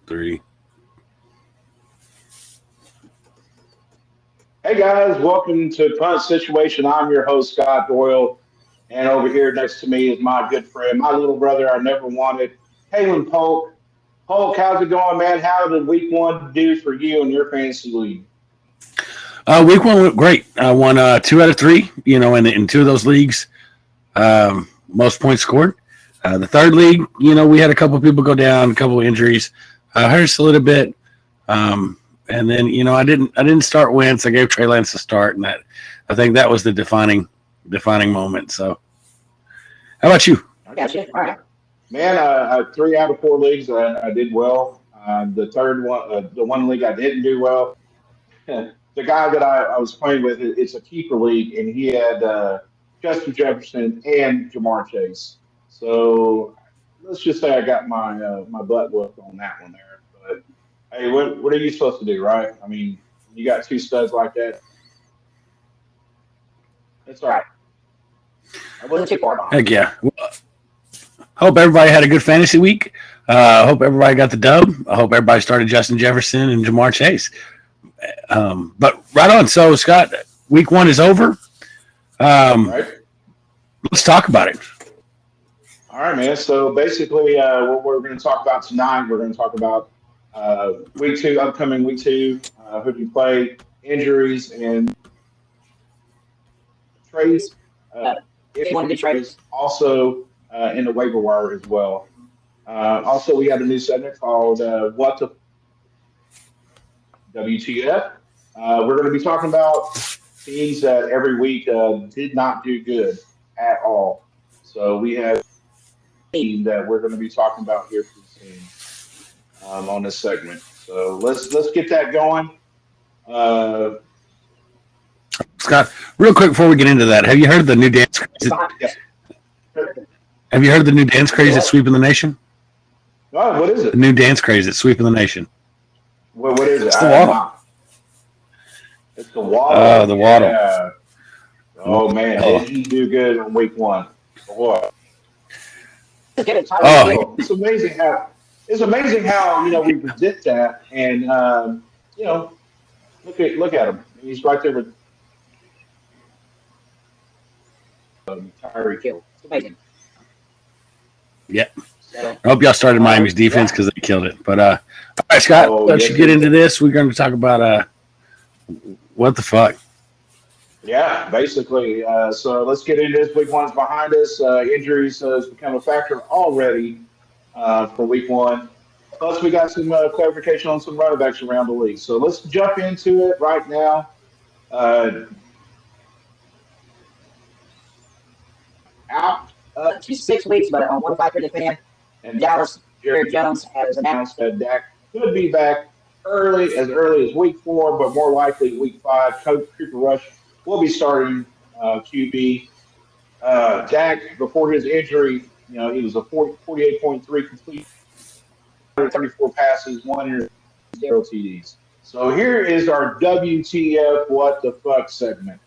Three. Hey guys, welcome to Punt Situation. I'm your host, Scott Doyle, and over here next to me is my good friend, my little brother I never wanted, Scott Polk. Polk, how's it going, man? How did week one do for you and your fantasy league? Week one went great. I won 2 out of 3. In two of those leagues, most points scored. The third league, we had a couple of people go down, a couple of injuries, hurt us a little bit. And then, I didn't start Wentz. I gave Trey Lance a start, and I think that was the defining moment. So, how about you? I got you. All right. Man, 3 out of 4 leagues I did well. The third one, the one league I didn't do well. The guy that I was playing with, it's a keeper league, and he had Justin Jefferson and Jamar Chase. So let's just say I got my butt whooped on that one there. But hey, what are you supposed to do, right? I mean, you got two studs like that. It's all right. I wasn't too far behind. Heck yeah. Well, hope everybody had a good fantasy week. I hope everybody got the dub. I hope everybody started Justin Jefferson and Jamar Chase. But right on. So, Scott, week one is over. Right. Let's talk about it. All right, man. So basically, what we're going to talk about tonight, we're going to talk about week two, upcoming week two, who you play, injuries, and trades. If you want to get trades, also in the waiver wire as well. Also, we have a new segment called What the WTF. We're going to be talking about teams that every week did not do good at all. So we have a team that we're going to be talking about here pretty soon on this segment. So let's get that going. Scott, real quick before we get into that, have you heard the new dance craze? Have you heard the new dance craze that's sweeping the nation? Oh, what is it? The new dance craze that's sweeping the nation. What is it? It's the waddle. It's the waddle. The waddle. Yeah. Oh man, did he do good in week one? Boy. Oh, it's amazing how we predict that, and look at him. He's right there with Tyreek Hill. It's amazing. Yeah. I hope y'all started Miami's defense because they killed it. But all right, Scott, let's get into this. We're going to talk about what the fuck. Yeah, basically. So let's get into this. Week one's behind us. Injuries has become a factor already for week one. Plus, we got some clarification on some running backs around the league. So let's jump into it right now. Out to 6 weeks, but on 1-5 fan. And Dallas, Jerry Jones has announced that Dak could be back as early as week 4, but more likely week 5. Coach Cooper Rush will be starting QB. Dak, before his injury, he was a 48.3 complete, 134 passes, 1 0 TDs. So here is our WTF What the Fuck segment.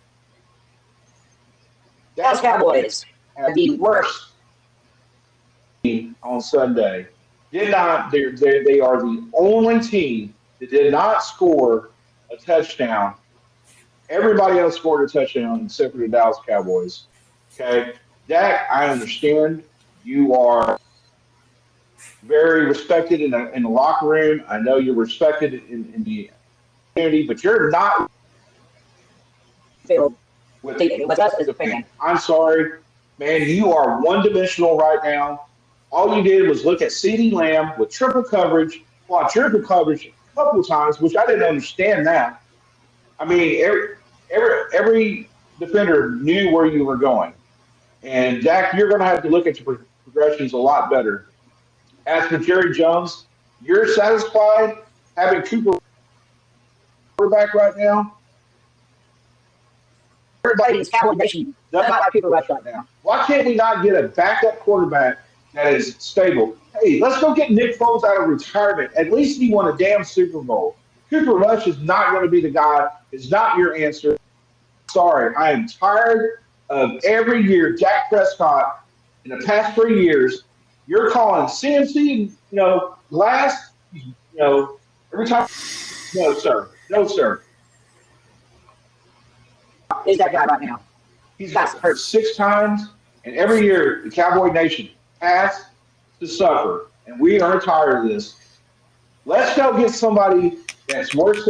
Dallas Cowboys have the worst team on Sunday. They are the only team that did not score a touchdown. Everybody else scored a touchdown except for the Dallas Cowboys. Okay, Dak, I understand you are very respected in the locker room. I know you're respected in the community, but you're not with us as a fan. I'm sorry, man. You are one-dimensional right now. All you did was look at CeeDee Lamb with triple coverage, quadruple coverage a couple of times, which I didn't understand that. I mean, every defender knew where you were going. And, Dak, you're going to have to look at your progressions a lot better. As for Jerry Jones, you're satisfied having Cooper quarterback right now? Everybody in Cowboy Nation does not like Cooper Rush right now. Why can't we not get a backup quarterback that is stable? Hey, let's go get Nick Foles out of retirement. At least he won a damn Super Bowl. Cooper Rush is not going to be the guy. It's not your answer. Sorry, I am tired of every year Dak Prescott in the past 3 years. You're calling CMC, last every time. No, sir. No, sir. Is that guy right now? He's got hurt 6 times, and every year the Cowboy Nation has to suffer, and we are tired of this. Let's go get somebody that's worth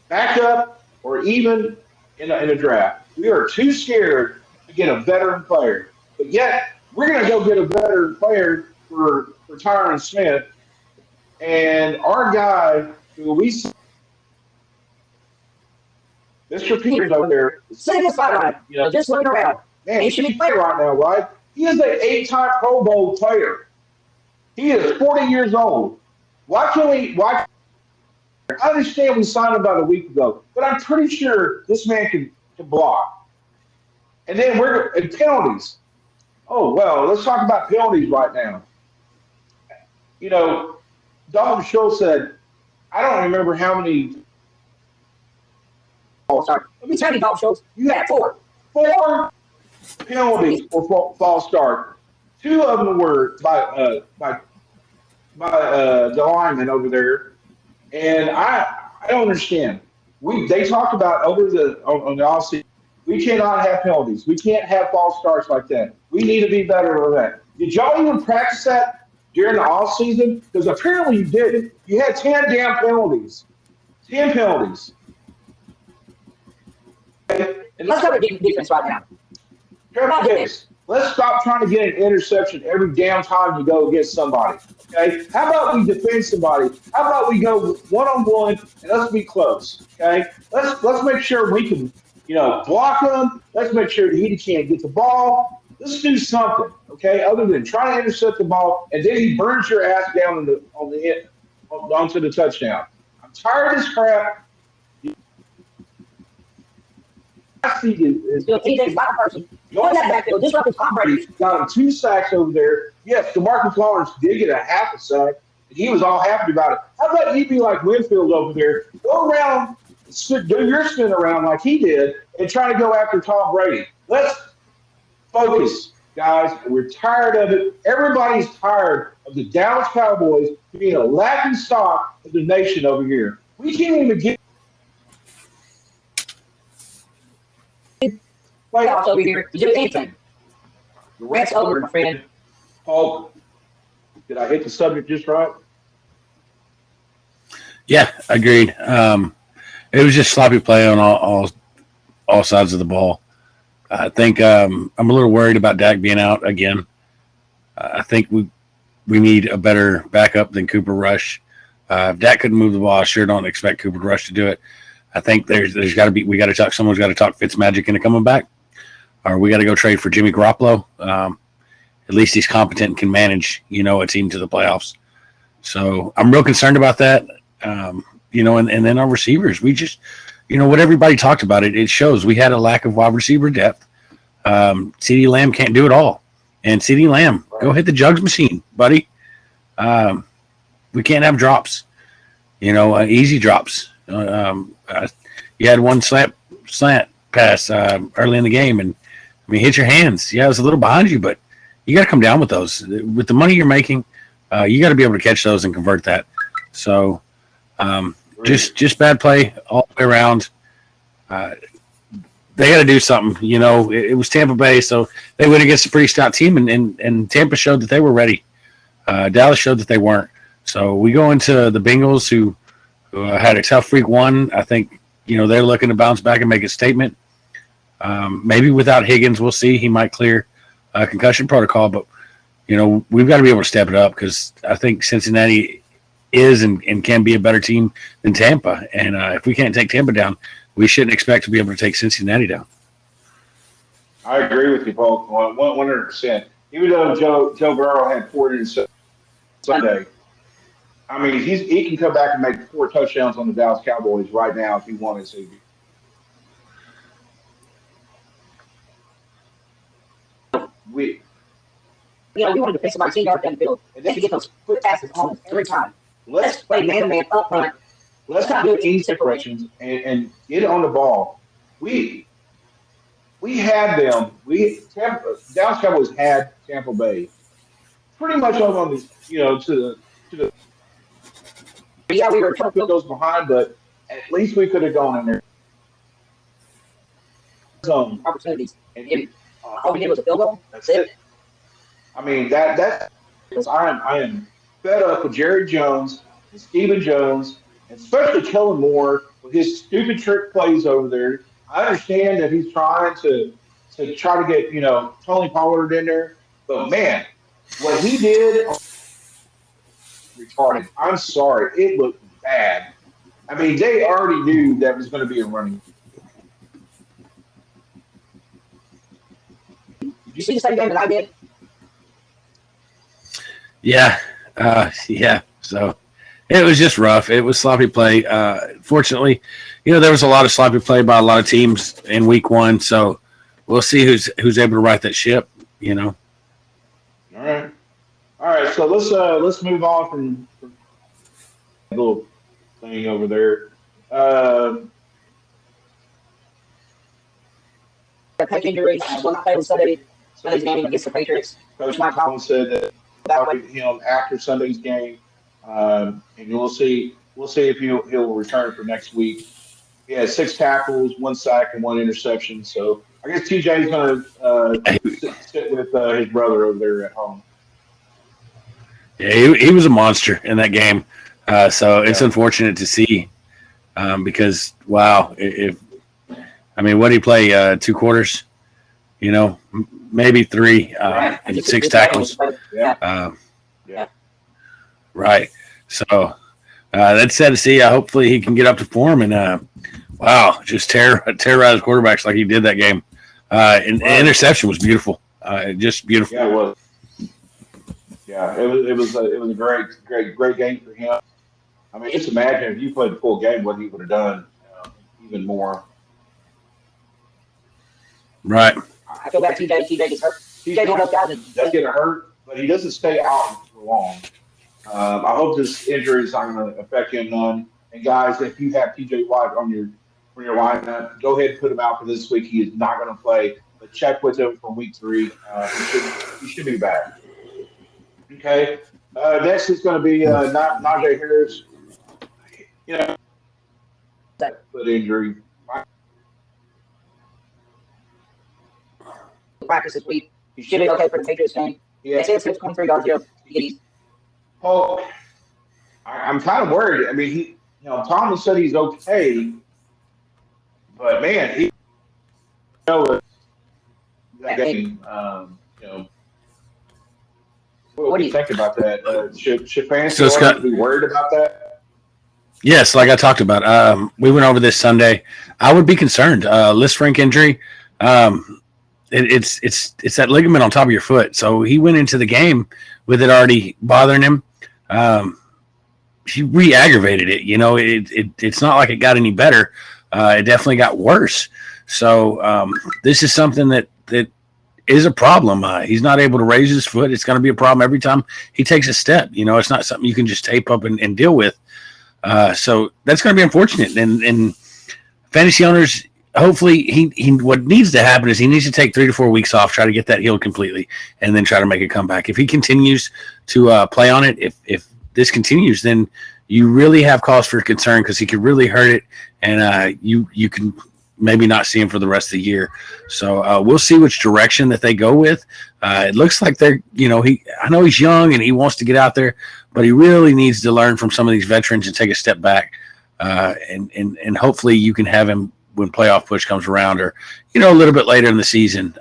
back up or even in a draft. We are too scared to get a veteran player, but yet we're going to go get a veteran player for Tyron Smith, and our guy who we Mr. Peters over there, Sitting in the spotlight, just looking around. man, he should be playing right now, right? He is an 8-time Pro Bowl player. He is 40 years old. Why can't we? Why? I understand we signed him about a week ago, but I'm pretty sure this man can block. And then and penalties. Oh well, let's talk about penalties right now. Dalton Schultz said, I don't remember how many. Oh, sorry. Let me tell you, Dalton Schultz, you had 4. 4 penalties for false start. 2 of them were by the lineman over there, and I don't understand. They talked about on the offseason. We cannot have penalties. We can't have false starts like that. We need to be better than that. Did y'all even practice that during the offseason? Because apparently you did. You had 10 damn penalties. 10 penalties. And let's go to defense right now. Here about this. Let's stop trying to get an interception every damn time you go against somebody. Okay? How about we defend somebody? How about we go one-on-one and let's be close? Okay? Let's make sure we can, block him. Let's make sure that he can't get the ball. Let's do something, okay? Other than trying to intercept the ball and then he burns your ass down onto the touchdown. I'm tired of this crap. I see is TJ's not a person. Going that backfield, disrupting Tom Brady. Got him 2 sacks over there. Yes, DeMarcus Lawrence did get a half a sack, and he was all happy about it. How about you be like Winfield over there? Go around, do your spin around like he did, and try to go after Tom Brady. Let's focus, guys. We're tired of it. Everybody's tired of the Dallas Cowboys being a laughing stock of the nation over here. We can't even get playoffs over here to do anything. The rant's over, my friend. Polk, did I hit the subject just right? Yeah, agreed. It was just sloppy play on all sides of the ball. I think I'm a little worried about Dak being out again. I think we need a better backup than Cooper Rush. If Dak couldn't move the ball, I sure don't expect Cooper Rush to do it. I think there's got to be someone's got to talk Fitzmagic into coming back, or we got to go trade for Jimmy Garoppolo. At least he's competent and can manage, a team to the playoffs. So I'm real concerned about that. And then our receivers, we just, what everybody talked about, it shows we had a lack of wide receiver depth. CeeDee Lamb can't do it all. And CeeDee Lamb, go hit the jugs machine, buddy. We can't have drops, easy drops. You had one slant pass early in the game, and hit your hands. Yeah, it was a little behind you, but you got to come down with those. With the money you're making, you got to be able to catch those and convert that. So, just bad play all the way around. They got to do something. It was Tampa Bay, so they went against a pretty stout team, and Tampa showed that they were ready. Dallas showed that they weren't. So we go into the Bengals, who had a tough week 1. I think, they're looking to bounce back and make a statement. Maybe without Higgins, we'll see. He might clear concussion protocol, but, we've got to be able to step it up because I think Cincinnati is and can be a better team than Tampa. And if we can't take Tampa down, we shouldn't expect to be able to take Cincinnati down. I agree with you, Paul, 100%. Even though Joe Burrow had 4 interceptions Sunday, he can come back and make 4 touchdowns on the Dallas Cowboys right now if he wanted to. We wanted to pick somebody 10 yards down the field, and they could get those quick passes on every time. Let's play man-to-man up front. Let's not do any separations and get on the ball. We had them. Dallas Cowboys had Tampa Bay pretty much on the Yeah, we were Field goes behind, but at least we could have gone in there. Zone. opportunities. And all we did was a field goal. That's it. I mean that I am fed up with Jerry Jones and Stephen Jones, and especially Kellen Moore with his stupid trick plays over there. I understand that he's trying to try to get Tony Pollard in there, but man, what he did retarded. I'm sorry, it looked bad. I mean, they already knew that was going to be a running. Did you see the same game that I did? Yeah, yeah. So it was just rough. It was sloppy play. Fortunately, there was a lot of sloppy play by a lot of teams in week 1. So we'll see who's able to right that ship. All right. So let's move on from that little thing over there. Coach injuries. Will not play on Sunday's game against the Patriots. Coach Mike Collins said that about him after Sunday's game, and we'll see if he'll return for next week. He has 6 tackles, 1 sack, and 1 interception. So I guess TJ's going to sit with his brother over there at home. Yeah, he was a monster in that game. So it's unfortunate to see because, wow, what did he play? 2 quarters? Maybe 3 and 6 tackles. Yeah. Right. So that's sad to see. Hopefully he can get up to form and, just terrorize quarterbacks like he did that game. And the interception was beautiful. Just beautiful. Yeah, it was. Yeah, it was a great game for him. I mean, just imagine if you played the full game, what he would have done, even more. Right. I feel bad. TJ gets hurt. TJ one of those guys does get hurt, but he doesn't stay out for long. I hope this injury is not going to affect him none. And guys, if you have TJ Watt on your lineup, go ahead and put him out for this week. He is not going to play, but check with him for week 3. He should be back. Okay. Next is going to be Najee Harris. Foot injury. Practice this week. You should be okay for the Patriots game. Yeah. They say it's 23 yards here. Polk, I'm kind of worried. I mean, Thomas said he's okay, but man, that game. What do you think about that? Should fans be worried about that? Yes, like I talked about. We went over this Sunday. I would be concerned. Lisfranc injury. It's that ligament on top of your foot. So he went into the game with it already bothering him. He re-aggravated it. It's not like it got any better. It definitely got worse. So this is something that is a problem. He's not able to raise his foot. It's going to be a problem every time he takes a step. It's not something you can just tape up and deal with. So that's going to be unfortunate. And fantasy owners, hopefully he what needs to happen is he needs to take 3 to 4 weeks off, try to get that healed completely, and then try to make a comeback. If he continues to play on it, if this continues, then you really have cause for concern because he could really hurt it, and you can maybe not see him for the rest of the year. So we'll see which direction that they go with. It looks like they're, I know he's young and he wants to get out there, but he really needs to learn from some of these veterans and take a step back. And hopefully you can have him when playoff push comes around or, a little bit later in the season.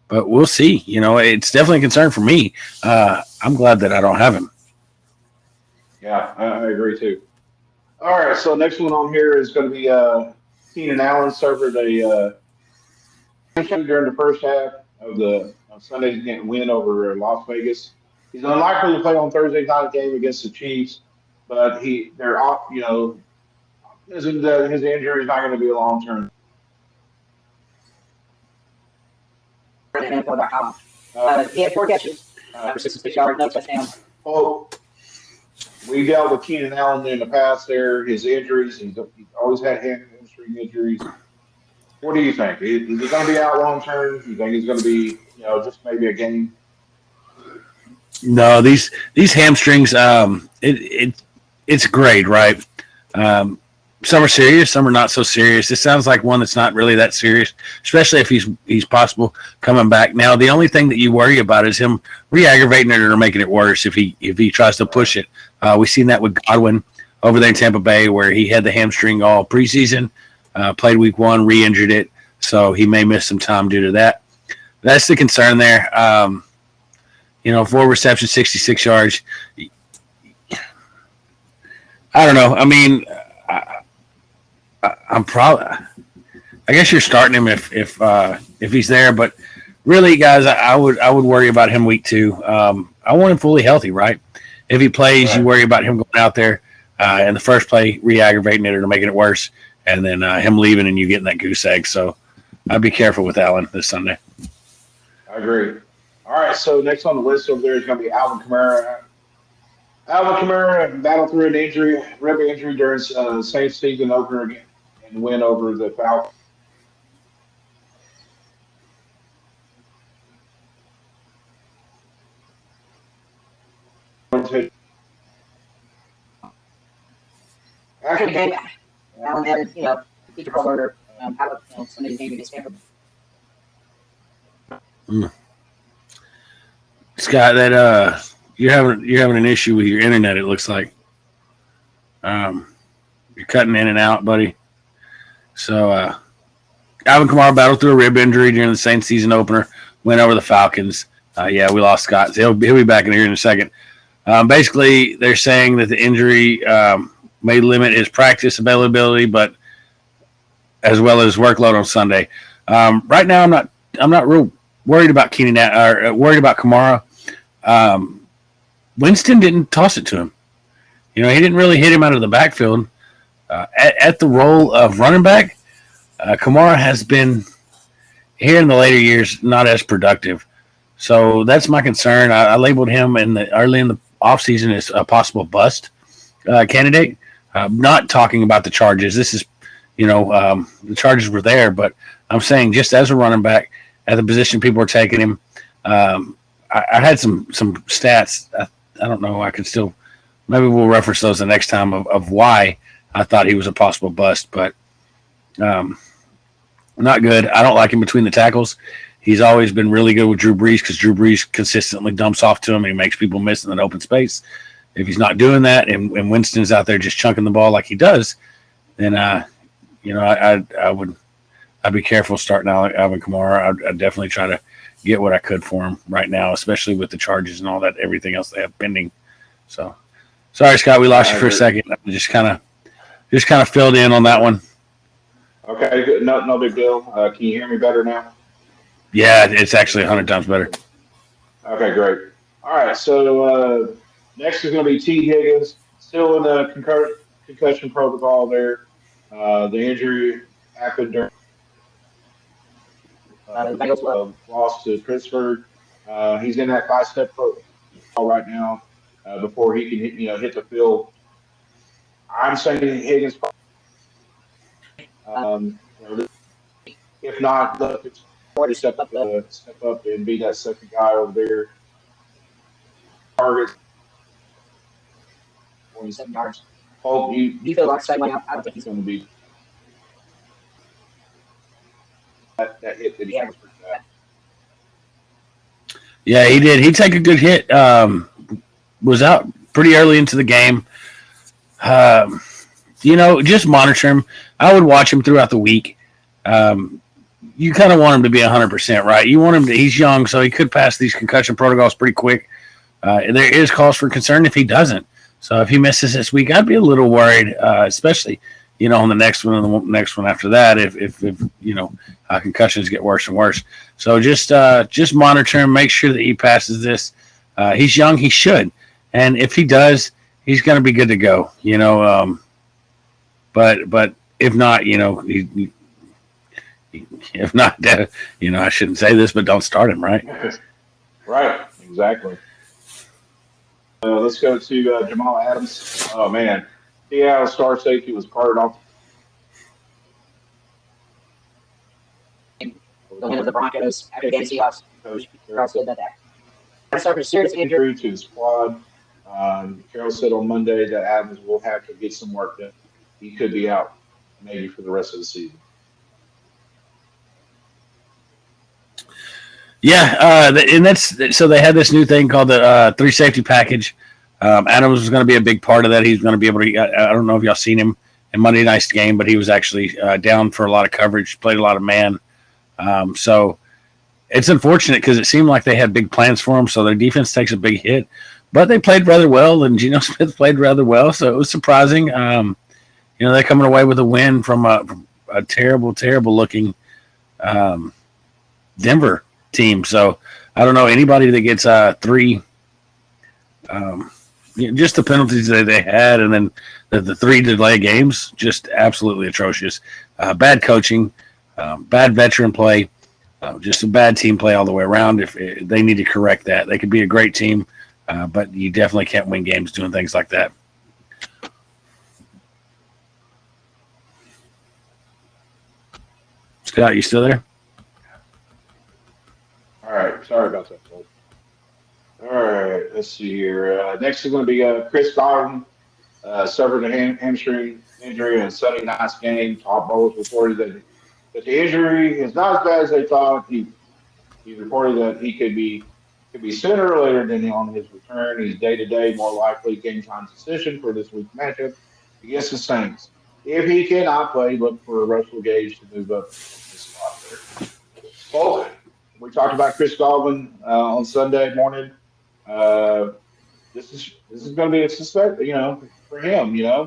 But we'll see. It's definitely a concern for me. I'm glad that I don't have him. Yeah, I agree too. All right, so next one on here is going to be Keenan Allen suffered a during the first half of Sunday's win over Las Vegas. He's unlikely to play on Thursday's night game against the Chiefs, but they're off. His injury is not going to be a long term. He had 4 catches for 66 yards, no touchdown. Oh, we dealt with Keenan Allen in the past. There, his injuries. He's always had hamstring injuries. What do you think? Is he going to be out long term? Do you think he's going to be, just maybe a game? No, these hamstrings, it's great, right? Um, some are serious, some are not so serious. It sounds like one that's not really that serious, especially if he's possible coming back. Now, the only thing that you worry about is him re-aggravating it or making it worse if he tries to push it. We've seen that with Godwin over there in Tampa Bay, where he had the hamstring all preseason, played week 1, re-injured it, so he may miss some time due to that. That's the concern there. 4 receptions, 66 yards. I don't know. I mean, I'm probably. I guess you're starting him if he's there, but really, guys, I would worry about him week 2. I want him fully healthy, right? If he plays, you worry about him going out there in the first play, re-aggravating it or making it worse, and then him leaving and you getting that goose egg. So I'd be careful with Allen this Sunday. I agree. All right, so next on the list over there is going to be Alvin Kamara. Alvin Kamara battled through an injury, rib injury during Saints season opener again, and win over the Falcons. After the Actually, game, Allen added, feature pro order, how about, some of these games against Tampa. Scott, that you're having an issue with your internet. It looks like you're cutting in and out, buddy. So Alvin Kamara battled through a rib injury during the Saints season opener, went over the Falcons. We lost Scott. So he'll be back in here in a second. Basically, they're saying that the injury may limit his practice availability, but as well as workload on Sunday. Right now, I'm not real worried about worried about Kamara. Winston didn't toss it to him. He didn't really hit him out of the backfield. At the role of running back, Kamara has been here in the later years not as productive. So that's my concern. I labeled him early in the offseason as a possible bust candidate. Not talking about the charges. This is, the charges were there, but I'm saying just as a running back at the position people are taking him. I had some stats. I don't know. I can still maybe we'll reference those the next time of why I thought he was a possible bust, but not good. I don't like him between the tackles. He's always been really good with Drew Brees because Drew Brees consistently dumps off to him and he makes people miss in an open space. If he's not doing that and Winston's out there just chunking the ball like he does, then I'd be careful starting Alvin Kamara. I'd definitely try to get what I could for him right now, especially with the charges and all that, everything else they have pending. So, sorry, Scott, we lost you for a second. I just kind of filled in on that one. Okay, good. No big deal. Can you hear me better now? Yeah, it's actually 100 times better. Okay, great. All right, so next is going to be T. Higgins, still in the concussion protocol there. The injury happened during loss to Pittsburgh. He's in that 5-step protocol right now before he can hit the field. I'm saying Higgins. If not, step up and be that second guy over there. Targets 47 yards. Polk, Do you feel like same way? I don't think he's going to be that hit that he had was pretty bad. Yeah, he did. He took a good hit. Was out pretty early into the game. Just monitor him. I would watch him throughout the week. You kind of want him to be 100%, right? You want him to. He's young, so he could pass these concussion protocols pretty quick. There is cause for concern if he doesn't. So if he misses this week, I'd be a little worried, especially on the next one and the next one after that. If concussions get worse and worse. So just monitor him, make sure that he passes this. He's young, he should, and if he does, he's going to be good to go. But if not, if not, I shouldn't say this, but don't start him, right? Right, exactly. Let's go to Jamal Adams. Oh man, Seattle star safety was carted off. Going into the Broncos after the game, Seahawks. Coach said that. suffered a serious injury. Injury to his quad. Carroll said on Monday that Adams will have to get some work done. He could be out maybe for the rest of the season. Yeah, and that's so they had this new thing called the three safety package. Adams was going to be a big part of that. He's going to be able to. I don't know if y'all seen him in Monday night's game, but he was actually down for a lot of coverage, played a lot of man. So it's unfortunate because it seemed like they had big plans for him. So their defense takes a big hit, but they played rather well, and Geno Smith played rather well. So it was surprising. They're coming away with a win from a terrible, terrible looking Denver team. So I don't know anybody that gets three. Just the penalties that they had, and then the three delay games, just absolutely atrocious. Bad coaching, bad veteran play, just a bad team play all the way around. If they need to correct that, they could be a great team, but you definitely can't win games doing things like that. Scott, you still there? All right. Sorry about that, folks. All right. Let's see here. Next is going to be Chris Godwin. Suffered a hamstring injury in Sunday night's game. Todd Bowles reported that the injury is not as bad as they thought. He reported that he could be sooner or later than on his return. He's day-to-day, more likely game time decision for this week's matchup against the Saints. If he cannot play, look for Russell Gage to move up the spot there. Polk. We talked about Chris Godwin on Sunday morning. This is going to be a suspect, for him, Yeah,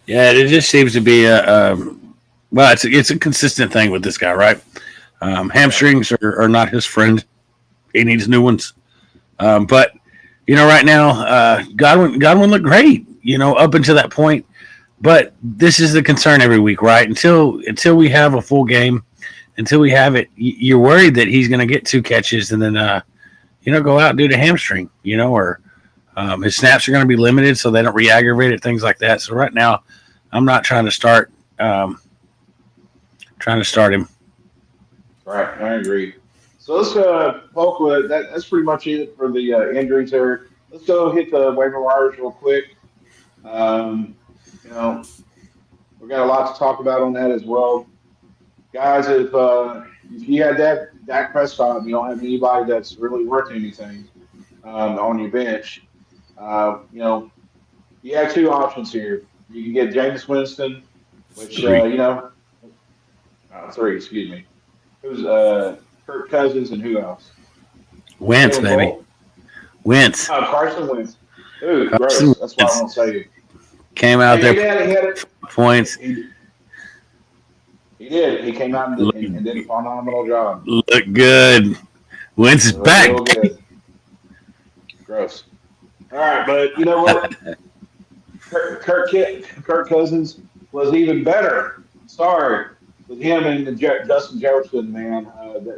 it just seems to be it's a consistent thing with this guy, right? Hamstrings are not his friend. He needs new ones. But right now, Godwin looked great, up until that point. But this is the concern every week, right? Until we have a full game, until we have it, you're worried that he's going to get 2 catches and then go out due to hamstring, or his snaps are going to be limited so they don't re-aggravate it, things like that. So right now, I'm not trying to start him. Right, I agree. So let's Polk, that's pretty much it for the injuries there. Let's go hit the waiver wires real quick. We've got a lot to talk about on that as well. Guys, if you had that Dak Prescott, you don't have anybody that's really worth anything on your bench. You have 2 options here. You can get Jameis Winston, which 3. Excuse me. Who's Kirk Cousins and who else? Wentz, baby. Wentz. Carson Wentz. Ooh, gross. That's why I won't say it. Came out there points. He did. He came out and did a phenomenal job. Look good. Wentz is back. Real good. Gross. All right, but you know what? Kirk Cousins was even better. Sorry, with him and Justin Jefferson, man,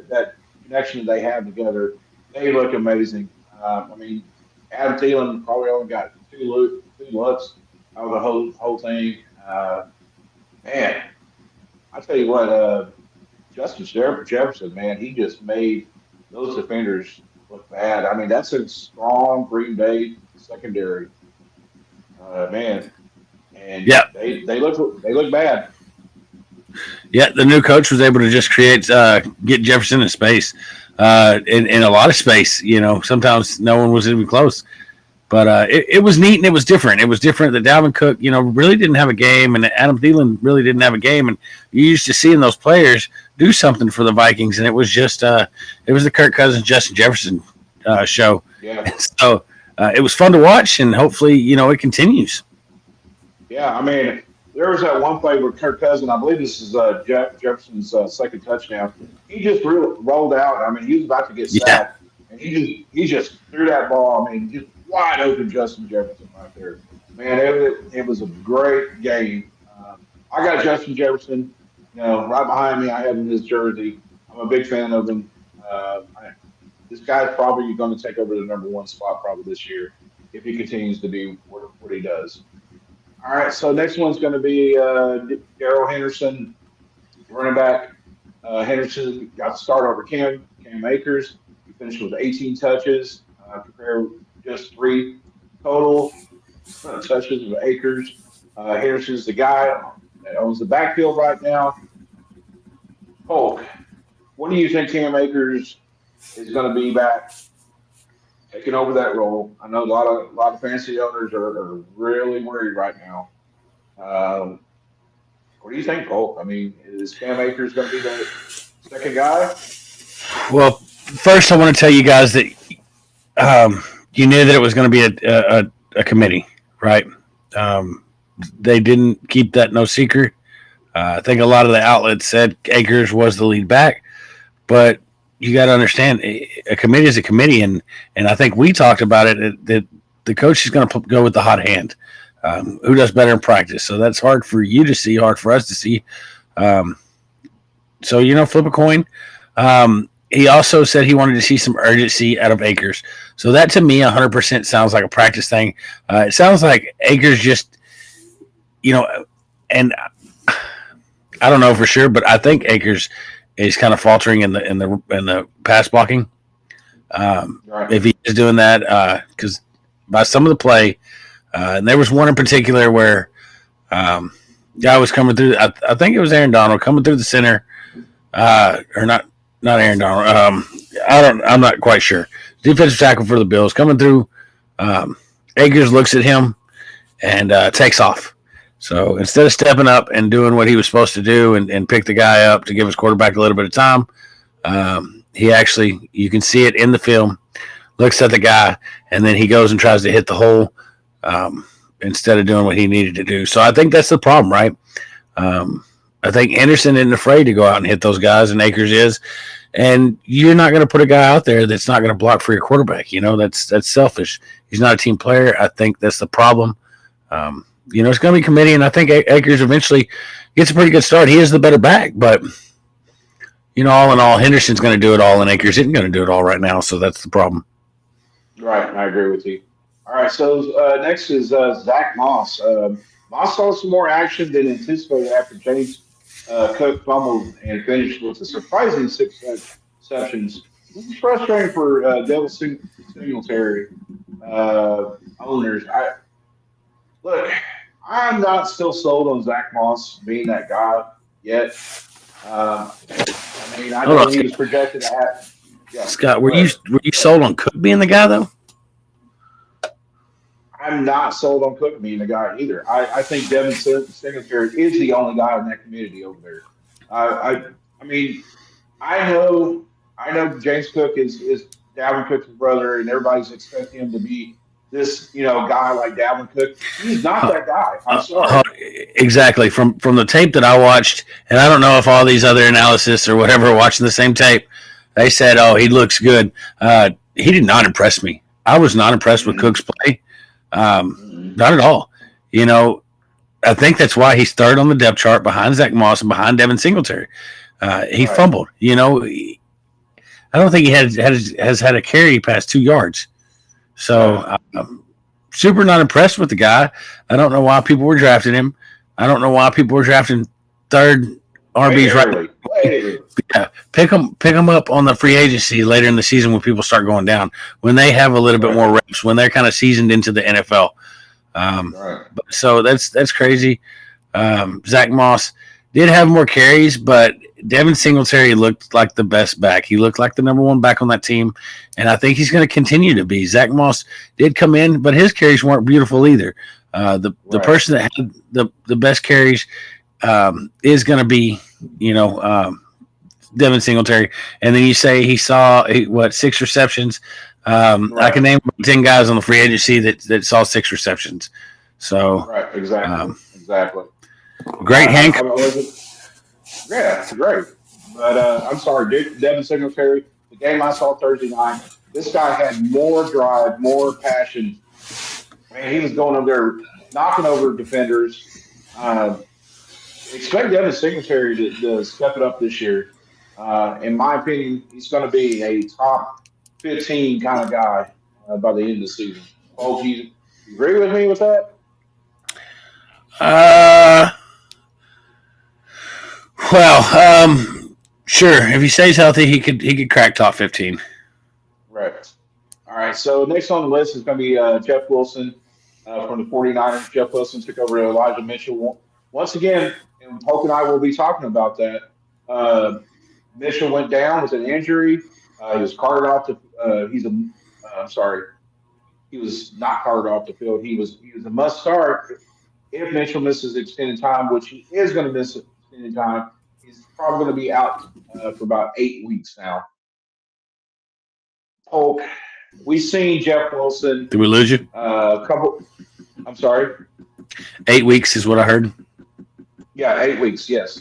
that connection that they have together, they look amazing. Adam Thielen probably only got two looks out of the whole thing. Man, I tell you what, Justin Jefferson, man, he just made those defenders look bad. That's a strong Green Bay secondary, man, and they look bad. Yeah, the new coach was able to just get Jefferson in space, in a lot of space. Sometimes no one was even close. But it was neat and it was different. It was different that Dalvin Cook, really didn't have a game, and Adam Thielen really didn't have a game. And you used to seeing those players do something for the Vikings, and it was just it was the Kirk Cousins, Justin Jefferson show. Yeah. So it was fun to watch, and hopefully, it continues. Yeah, there was that one play where Kirk Cousins, I believe this is Jefferson's second touchdown. He just rolled out. He was about to get sacked, and he just threw that ball. Just wide open Justin Jefferson right there. Man, it was a great game. I got Justin Jefferson, right behind me. I have him in his jersey. I'm a big fan of him. This guy's probably going to take over the number 1 spot probably this year if he continues to do what he does. All right, so next one's going to be Darrell Henderson, running back. Henderson got to start over Cam Akers. He finished with 18 touches, compared with just 3 total touches with Akers. Henderson's the guy that owns the backfield right now. Polk, when do you think Cam Akers is going to be back, taking over that role? I know a lot of fantasy owners are really worried right now. Um, what do you think, Polk? I mean, is Cam Akers going to be the second guy? Well, first I want to tell you guys that you knew that it was going to be a committee, right? They didn't keep that no secret. I think a lot of the outlets said Akers was the lead back, but you got to understand a committee is a committee, and I think we talked about it that the coach is going to go with the hot hand. Who does better in practice? So that's hard for you to see, hard for us to see. So flip a coin. He also said he wanted to see some urgency out of Akers. So that to me 100% sounds like a practice thing. It sounds like Akers just, and I don't know for sure, but I think Akers is kind of faltering in the pass blocking. Right. If he is doing that, because by some of the play, and there was one in particular where guy was coming through. I think it was Aaron Donald coming through the center, or not Aaron Donald. I'm not quite sure. Defensive tackle for the Bills coming through. Akers looks at him and takes off. So instead of stepping up and doing what he was supposed to do and pick the guy up to give his quarterback a little bit of time, he actually, you can see it in the film, looks at the guy, and then he goes and tries to hit the hole instead of doing what he needed to do. So I think that's the problem, right? I think Anderson isn't afraid to go out and hit those guys, and Akers is. And you're not going to put a guy out there that's not going to block for your quarterback. That's selfish. He's not a team player. I think that's the problem. It's going to be committee, and I think Akers eventually gets a pretty good start. He is the better back, but all in all, Henderson's going to do it all, and Akers isn't going to do it all right now. So that's the problem. Right, I agree with you. All right, so next is Zach Moss. Moss saw some more action than anticipated after James Cook fumbled and finished with a surprising 6 interceptions. This is frustrating for Devil Singletary owners. I'm not still sold on Zach Moss being that guy yet. I know he was projected at. Yeah, Scott, were you sold on Cook being the guy though? I'm not sold on Cook being the guy either. I think Devin Singletary is the only guy in that community over there. I know James Cook is Dalvin Cook's brother, and everybody's expecting him to be this guy like Dalvin Cook. He's not that guy. I'm sorry. Exactly. From the tape that I watched, and I don't know if all these other analysts or whatever are watching the same tape. They said, "Oh, he looks good." He did not impress me. I was not impressed with Cook's play. Not at all. I think that's why he's third on the depth chart behind Zach Moss and behind Devin Singletary. He fumbled. I don't think he has had a carry past 2 yards. So super not impressed with the guy. I don't know why people were drafting him. I don't know why people were drafting third RBs right. Yeah, pick them up on the free agency later in the season when people start going down, when they have a little bit more reps, when they're kind of seasoned into the NFL. So that's crazy. Zach Moss did have more carries, but Devin Singletary looked like the best back. He looked like the number 1 back on that team, and I think he's going to continue to be. Zach Moss did come in, but his carries weren't beautiful either. The person that had the best carries is going to be, Devin Singletary. And then you say he saw 6 receptions. I can name 10 guys on the free agency that saw 6 receptions. So exactly. Great Hank. Yeah, it's great. But I'm sorry, Devin Singletary, the game I saw Thursday night, this guy had more drive, more passion. Man, he was going over there, knocking over defenders. Expect Devin Singletary to step it up this year. In my opinion, he's going to be a top 15 kind of guy by the end of the season. Oh, you agree with me with that? Well, sure. If he stays healthy, he could crack top 15. Right. All right. So next on the list is going to be Jeff Wilson from the 49ers. Jeff Wilson took over Elijah Mitchell. Once again, and Polk and I will be talking about that. Uh, Mitchell went down with an injury. He was carted off the. I'm sorry. He was not carted off the field. He was a must start if Mitchell misses extended time, which he is going to miss extended time. He's probably going to be out for about 8 weeks now. Polk, we've seen Jeff Wilson Did we lose you? a couple. I'm sorry. 8 weeks is what I heard. Yeah, 8 weeks. Yes.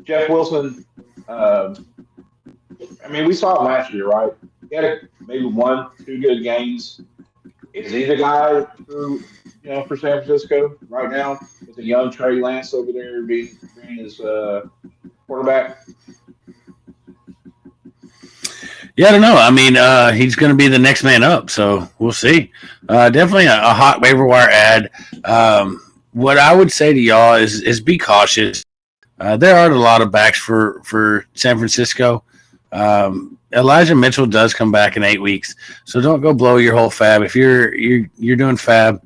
Jeff Wilson. I mean, we saw it last year, right? He had maybe 1, 2 good games. Is he the guy for San Francisco right now with the young Trey Lance over there being his quarterback? Yeah, I don't know. I mean, he's going to be the next man up, so we'll see. Definitely a hot waiver wire ad. What I would say to y'all is be cautious. There are a lot of backs for San Francisco. Elijah Mitchell does come back in 8 weeks, so don't go blow your whole fab. If you're doing fab,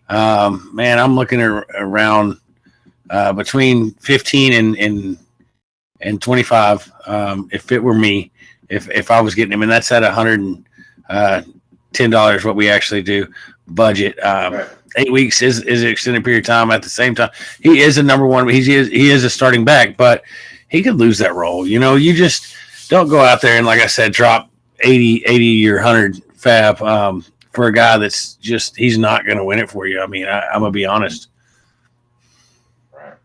man, I'm looking around between 15 and 25. If it were me, if I was getting him, and that's at $110 what we actually do budget. Right. 8 weeks is an extended period of time. At the same time, he is a number one. He is a starting back, but he could lose that role. You just don't go out there and, like I said, drop 80 or 100 fab for a guy that's just he's not going to win it for you. I mean, I'm gonna be honest. Right.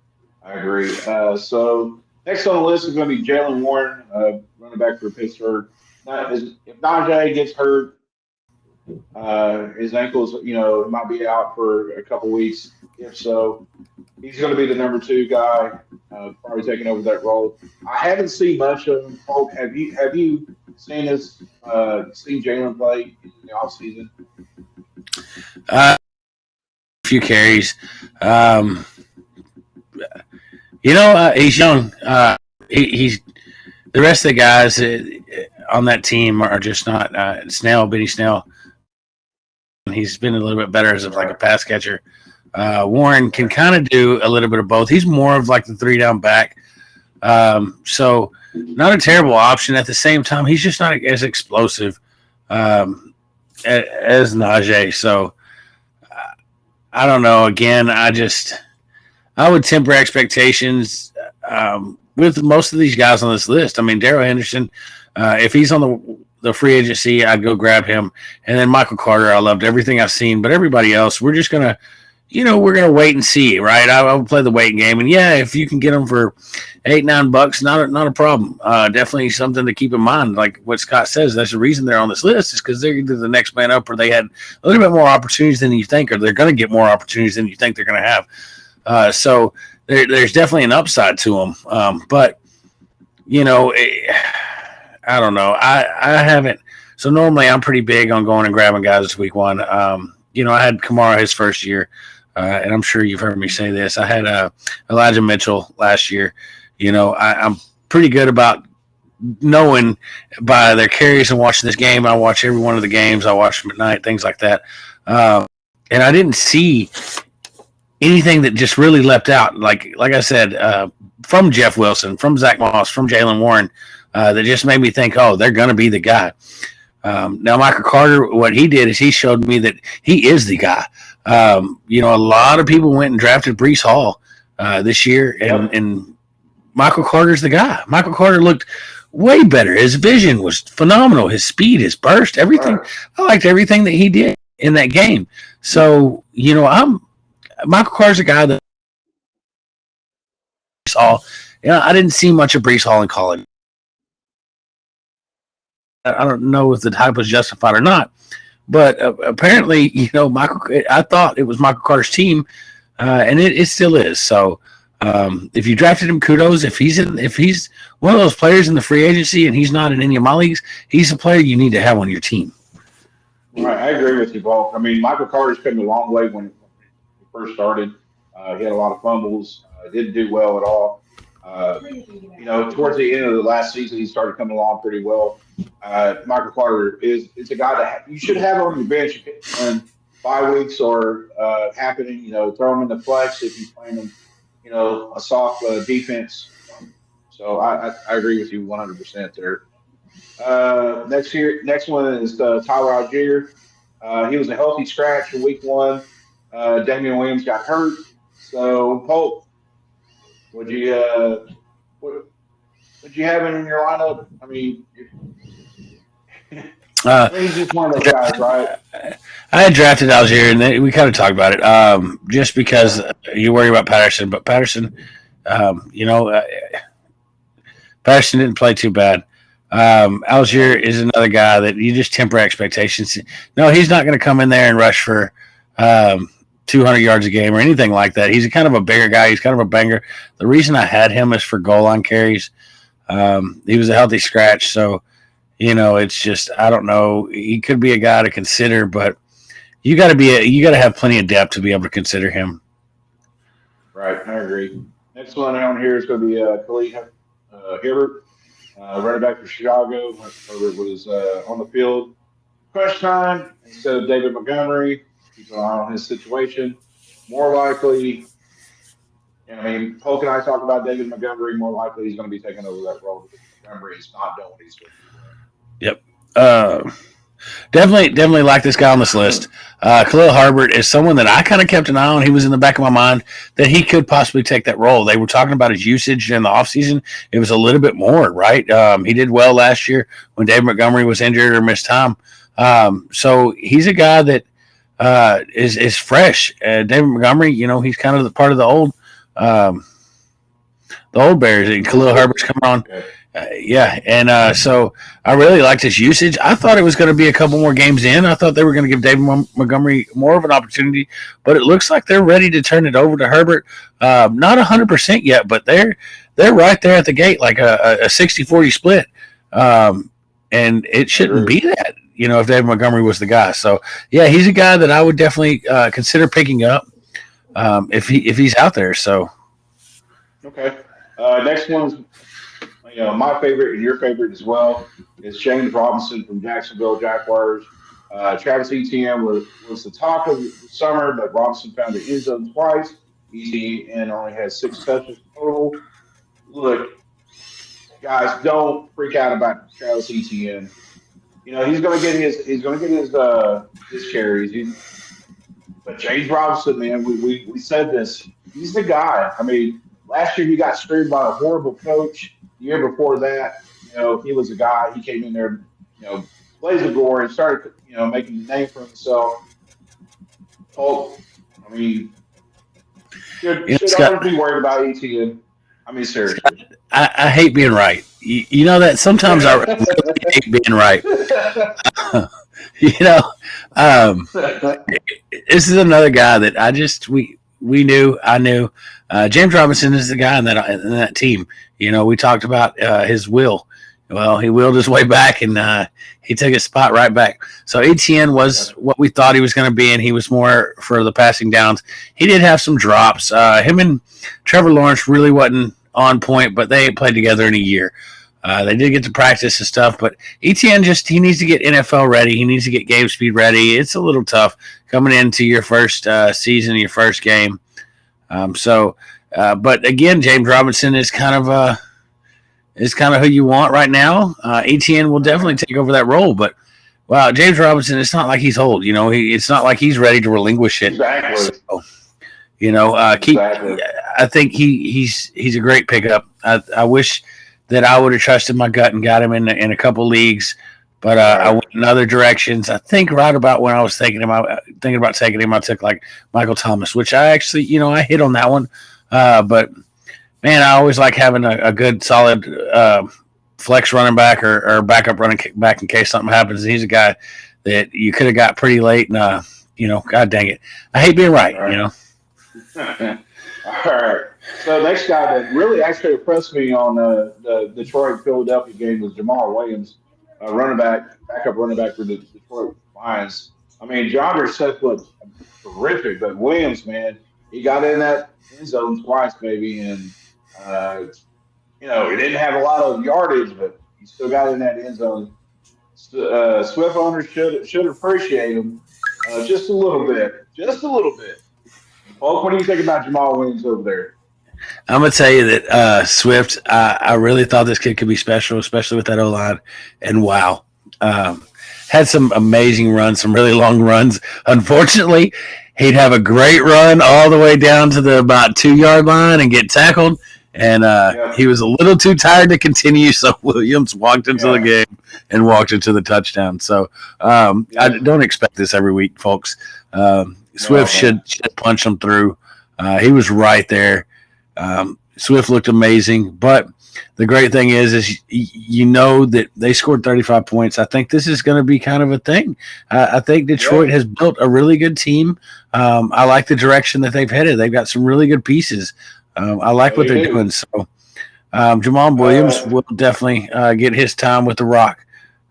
I agree. So next on the list is going to be Jalen Warren, running back for Pittsburgh. If Najee gets hurt, his ankles, might be out for a couple weeks. If so, he's going to be the number 2 guy, probably taking over that role. I haven't seen much of him. Polk, have you seen seen Jalen play in the offseason? A few carries. He's young. He's the rest of the guys on that team are just not Benny Snell. He's been a little bit better as like a pass catcher. Warren can kind of do a little bit of both. He's more of like the 3-down back. So not a terrible option. At the same time, he's just not as explosive as Najee. So I don't know. Again, I would temper expectations with most of these guys on this list. I mean, Darrell Henderson, if he's on the free agency, I'd go grab him. And then Michael Carter, I loved everything I've seen. But everybody else, we're just going to, we're going to wait and see, right? I will play the waiting game. And, yeah, if you can get them for $8-9, not a problem. Definitely something to keep in mind. Like what Scott says, that's the reason they're on this list is because they're either the next man up or they had a little bit more opportunities than you think, or they're going to get more opportunities than you think they're going to have. So there's definitely an upside to them. But, I don't know. I haven't. So normally I'm pretty big on going and grabbing guys this week 1. I had Kamara his first year, and I'm sure you've heard me say this. I had Elijah Mitchell last year. I'm pretty good about knowing by their carries and watching this game. I watch every one of the games. I watch them at night, things like that. And I didn't see anything that just really leapt out. Like I said, from Jeff Wilson, from Zach Moss, from Jalen Warren, that just made me think, oh, they're going to be the guy. Now, Michael Carter, what he did is he showed me that he is the guy. A lot of people went and drafted Breece Hall this year, and Michael Carter's the guy. Michael Carter looked way better. His vision was phenomenal. His speed, his burst, everything. I liked everything that he did in that game. So, Michael Carter's a guy that Breece Hall. I didn't see much of Breece Hall in college. I don't know if the hype was justified or not, but apparently, I thought it was Michael Carter's team, and it still is. So, if you drafted him, kudos. If he's one of those players in the free agency and he's not in any of my leagues, he's a player you need to have on your team. Right, I agree with you, Paul. I mean, Michael Carter's come a long way when he first started. He had a lot of fumbles, didn't do well at all. Towards the end of the last season, he started coming along pretty well. Michael Carter is a guy that you should have on your bench when bye weeks are happening. Throw him in the flex if he's playing a soft defense. So I agree with you 100% there. Next one is Tyler Algier. He was a healthy scratch in week one. Damian Williams got hurt. So Polk, would you what, would you have him in your lineup? I mean, he's just one of those guys, right? I had drafted Algier, and we kind of talked about it. Just because you worry about Patterson, but Patterson, Patterson didn't play too bad. Algier is another guy that you just temper expectations. No, he's not going to come in there and rush for 200 yards a game or anything like that. He's kind of a bigger guy. He's kind of a banger. The reason I had him is for goal line carries. He was a healthy scratch, so it's just I don't know. He could be a guy to consider, but you got to have plenty of depth to be able to consider him. Right, I agree. Next one on here is going to be Khalid Hibbert, running back for Chicago. Herbert was on the field. Crush time instead of David Montgomery. Keep an eye on his situation. More likely, Polk and I talked about David Montgomery. More likely, he's going to be taking over that role because Montgomery is not doing what he's doing. Yep. Definitely like this guy on this list. Khalil Herbert is someone that I kind of kept an eye on. He was in the back of my mind that he could possibly take that role. They were talking about his usage in the offseason. It was a little bit more, right? He did well last year when David Montgomery was injured or missed time. So he's a guy that is fresh. David Montgomery, he's kind of the part of the old Bears, and Khalil Herbert's coming on. So I really liked his usage. I thought it was going to be a couple more games in. I thought they were going to give David Montgomery more of an opportunity, but it looks like they're ready to turn it over to Herbert. Not 100% yet, but they're right there at the gate, like a 60-40 split. And it shouldn't be that, if David Montgomery was the guy. So, yeah, he's a guy that I would definitely consider picking up if he's out there. So, okay. Next one's my favorite and your favorite as well is James Robinson from Jacksonville Jaguars. Travis Etienne was the talk of the summer, but Robinson found the end zone twice. Etienne only had 6 touches total. Look, guys, don't freak out about Travis Etienne. He's going to get his carries. But James Robinson, man, we said this. He's the guy. I mean, last year he got screwed by a horrible coach. The year before that, he was a guy. He came in there, blazed the glory, and started, making a name for himself. Oh, I mean, should always be worried about Etienne. I mean, seriously. I hate being right. You know that sometimes I really hate being right. This is another guy that I knew. James Robinson is the guy in that team. We talked about his will. Well, he willed his way back, and he took his spot right back. So Etienne was what we thought he was going to be, and he was more for the passing downs. He did have some drops. Him and Trevor Lawrence really wasn't on point, but they ain't played together in a year. They did get to practice and stuff, but Etienne he needs to get NFL ready. He needs to get game speed ready. It's a little tough coming into your first season, your first game. But again, James Robinson is kind of who you want right now. Etienne will definitely take over that role, but wow, James Robinson, it's not like he's old. It's not like he's ready to relinquish it. Exactly. So, I think he's a great pickup. I wish that I would have trusted my gut and got him in a couple leagues, but I went in other directions. I think right about when I was thinking about taking him, I took like Michael Thomas, which I actually, I hit on that one. But man, I always like having a good, solid flex running back or backup running back in case something happens. He's a guy that you could have got pretty late, and God dang it, I hate being right. All right. So next guy that really actually impressed me on the Detroit-Philadelphia game was Jamal Williams, backup running back for the Detroit Lions. I mean, John Seth looked terrific, but Williams, man, he got in that end zone twice, maybe, and He didn't have a lot of yardage, but he still got in that end zone. Swift owners should appreciate him just a little bit, just a little bit. Paul, what do you think about Jamal Williams over there? I'm gonna tell you that Swift. I really thought this kid could be special, especially with that O line. And wow, had some amazing runs, some really long runs. Unfortunately, he'd have a great run all the way down to the about 2 yard line and get tackled. And he was a little too tired to continue, so Williams walked into the game and walked into the touchdown. So I don't expect this every week, folks. Swift should punch him through. He was right there. Swift looked amazing, but the great thing is you know that they scored 35 points. I think this is going to be kind of a thing. I think Detroit has built a really good team. I like the direction that they've headed. They've got some really good pieces. I like what they're doing. So Jamal Williams will definitely get his time with the Rock,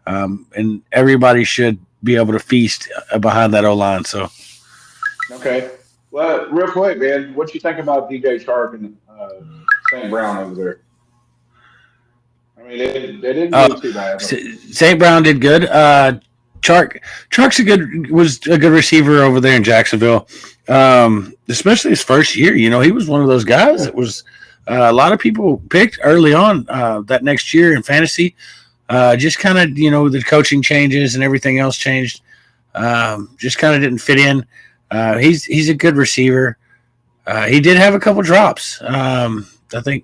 and everybody should be able to feast behind that O-line. So, okay. Well, real quick, man, what you think about DJ Chark and St. Brown over there? I mean, they didn't do too bad. St. Brown did good. Chark's was a good receiver over there in Jacksonville, especially his first year. He was one of those guys that was a lot of people picked early on that next year in fantasy. Just kind of, the coaching changes and everything else changed. Just kind of didn't fit in. He's a good receiver. He did have a couple drops. I think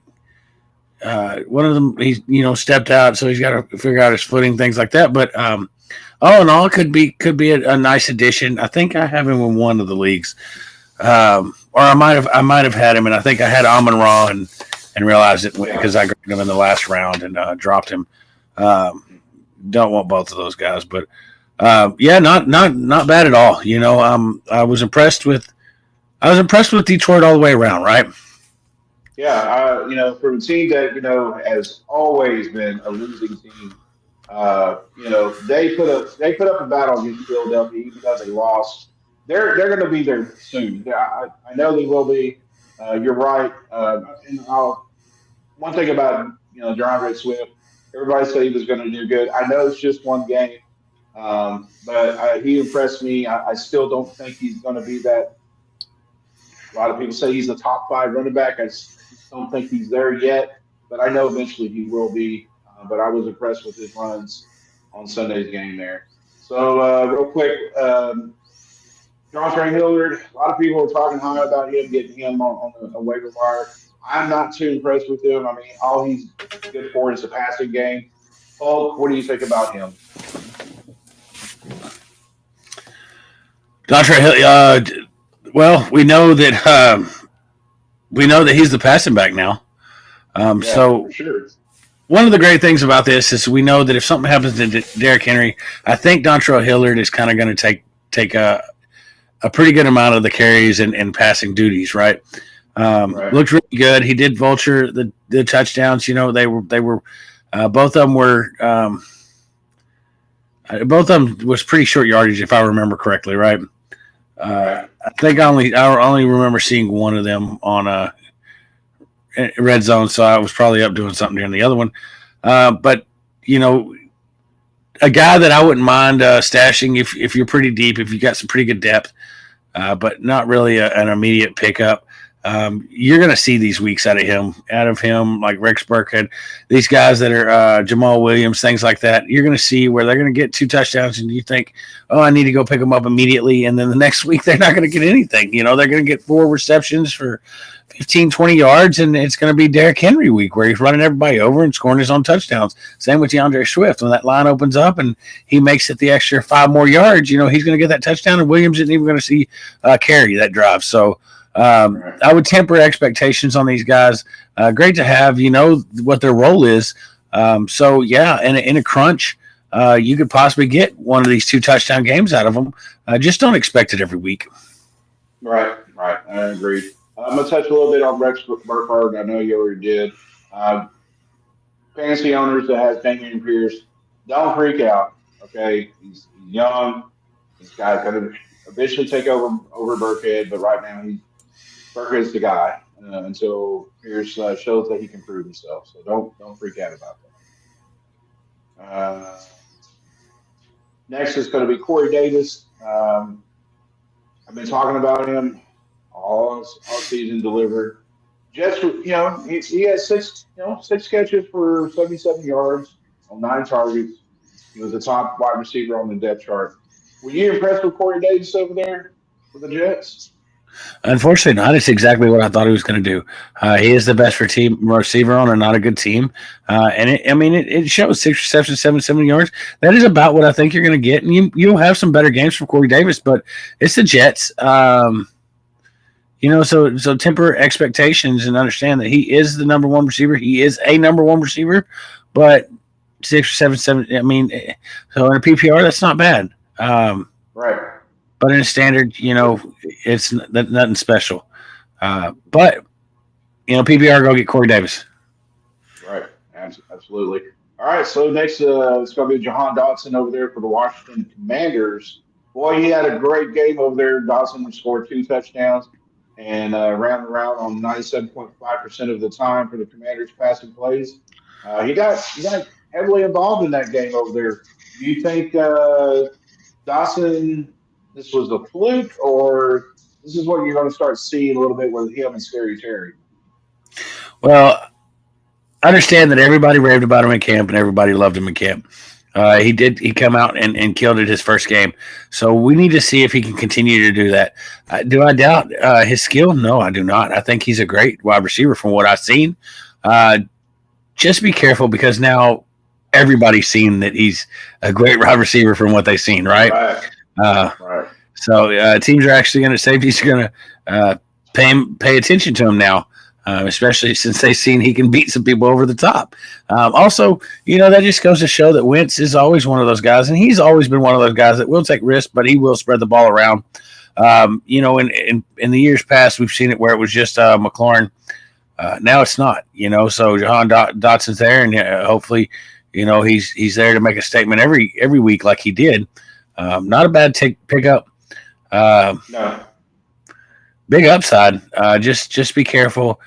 one of them he stepped out, so he's got to figure out his footing, things like that. But all in all, could be a nice addition. I think I have him in one of the leagues, or I might have had him, and I think I had Amon Ra and realized it because I grabbed him in the last round and dropped him. Don't want both of those guys, but. Not bad at all. I was impressed with Detroit all the way around, right? Yeah, from a team that has always been a losing team. They put up a battle against Philadelphia, even though they lost. They're going to be there soon. I know they will be. You're right. One thing about DeAndre Swift, everybody said he was going to do good. I know it's just one game. But he impressed me. I still don't think he's going to be that. A lot of people say he's a top 5 running back. I just don't think he's there yet, but I know eventually he will be. But I was impressed with his runs on Sunday's game there. So real quick, Jonathan Hilliard, a lot of people are talking high about him, getting him on the waiver wire. I'm not too impressed with him. I mean, all he's good for is the passing game. Paul, what do you think about him? Well, we know that he's the passing back now. So sure. One of the great things about this is we know that if something happens to Derrick Henry, I think Dontrell Hilliard is kind of going to take a pretty good amount of the carries and passing duties, right? Looked really good. He did vulture the touchdowns. They were both of them were. Both of them was pretty short yardage, if I remember correctly, right? I think I only remember seeing one of them on a red zone, so I was probably up doing something during the other one. But a guy that I wouldn't mind stashing if you're pretty deep, if you got some pretty good depth, but not really an immediate pickup. You're going to see these weeks out of him, like Rex Burkhead, these guys that are Jamal Williams, things like that. You're going to see where they're going to get 2 touchdowns, and you think, oh, I need to go pick them up immediately. And then the next week, they're not going to get anything. They're going to get 4 receptions for 15, 20 yards, and it's going to be Derrick Henry week where he's running everybody over and scoring his own touchdowns. Same with DeAndre Swift. When that line opens up and he makes it the extra 5 more yards, he's going to get that touchdown, and Williams isn't even going to see carry that drive. So, I would temper expectations on these guys. Great to have, what their role is. So yeah, in a crunch, you could possibly get one of these 2 touchdown games out of them. Just don't expect it every week. Right. I agree. I'm gonna touch a little bit on Rex Burkhardt. I know you already did. Fantasy owners that has Damian Pierce, don't freak out. Okay, he's young. This guy's gonna eventually take over Burkhead, but right now Burkhead's the guy. until Pierce shows that he can prove himself. So don't freak out about that. Next is going to be Corey Davis. I've been talking about him all season. Delivered. Just he had six catches for 77 yards on 9 targets. He was the top wide receiver on the depth chart. Were you impressed with Corey Davis over there for the Jets? Unfortunately, not. It's exactly what I thought he was going to do. He is the best for team receiver on a not a good team, and it shows 6 receptions, 77 yards. That is about what I think you're going to get, and you'll have some better games from Corey Davis, but it's the Jets. So temper expectations and understand that he is the number one receiver. He is a number one receiver, but 6 or 7. I mean, so in a PPR, that's not bad. Right. But in a standard, it's nothing special. But PPR, go get Corey Davis. Right. Absolutely. All right. So next, it's going to be Jahan Dotson over there for the Washington Commanders. Boy, he had a great game over there. Dotson scored 2 touchdowns and ran around on 97.5% of the time for the Commanders' passing plays. He got heavily involved in that game over there. Do you think Dawson, this was a fluke, or this is what you're going to start seeing a little bit with him and Scary Terry? Well, I understand that everybody raved about him in camp and everybody loved him in camp. He come out and killed it his first game. So we need to see if he can continue to do that. Do I doubt his skill? No, I do not. I think he's a great wide receiver from what I've seen. Just be careful because now everybody's seen that he's a great wide receiver from what they've seen, right? Right. So teams are actually going to, safeties are going to pay attention to him now. Especially since they've seen he can beat some people over the top. Also, that just goes to show that Wentz is always one of those guys, and he's always been one of those guys that will take risks, but he will spread the ball around. In the years past, we've seen it where it was just McLaurin. Now it's not, so Jahan Dotson's there, and hopefully, he's there to make a statement every week like he did. Not a bad pickup. No. Big upside. Just be careful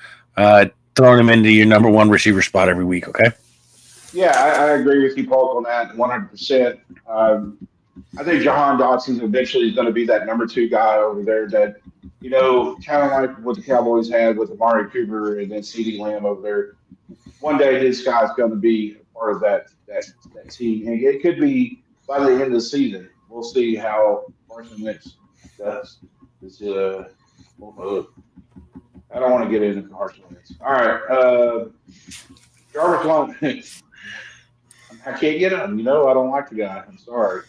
throwing him into your number one receiver spot every week, okay? Yeah, I agree with you, Polk, on that 100%. I think Jahan Dotson eventually is going to be that number 2 guy over there that, kind of like what the Cowboys had with Amari Cooper and then CeeDee Lamb over there. One day this guy's going to be a part of that team. And it could be by the end of the season. We'll see how Carson Wentz does. I don't want to get into Carson Wentz. All right. Jarvis Landry. I can't get him. I don't like the guy. I'm sorry.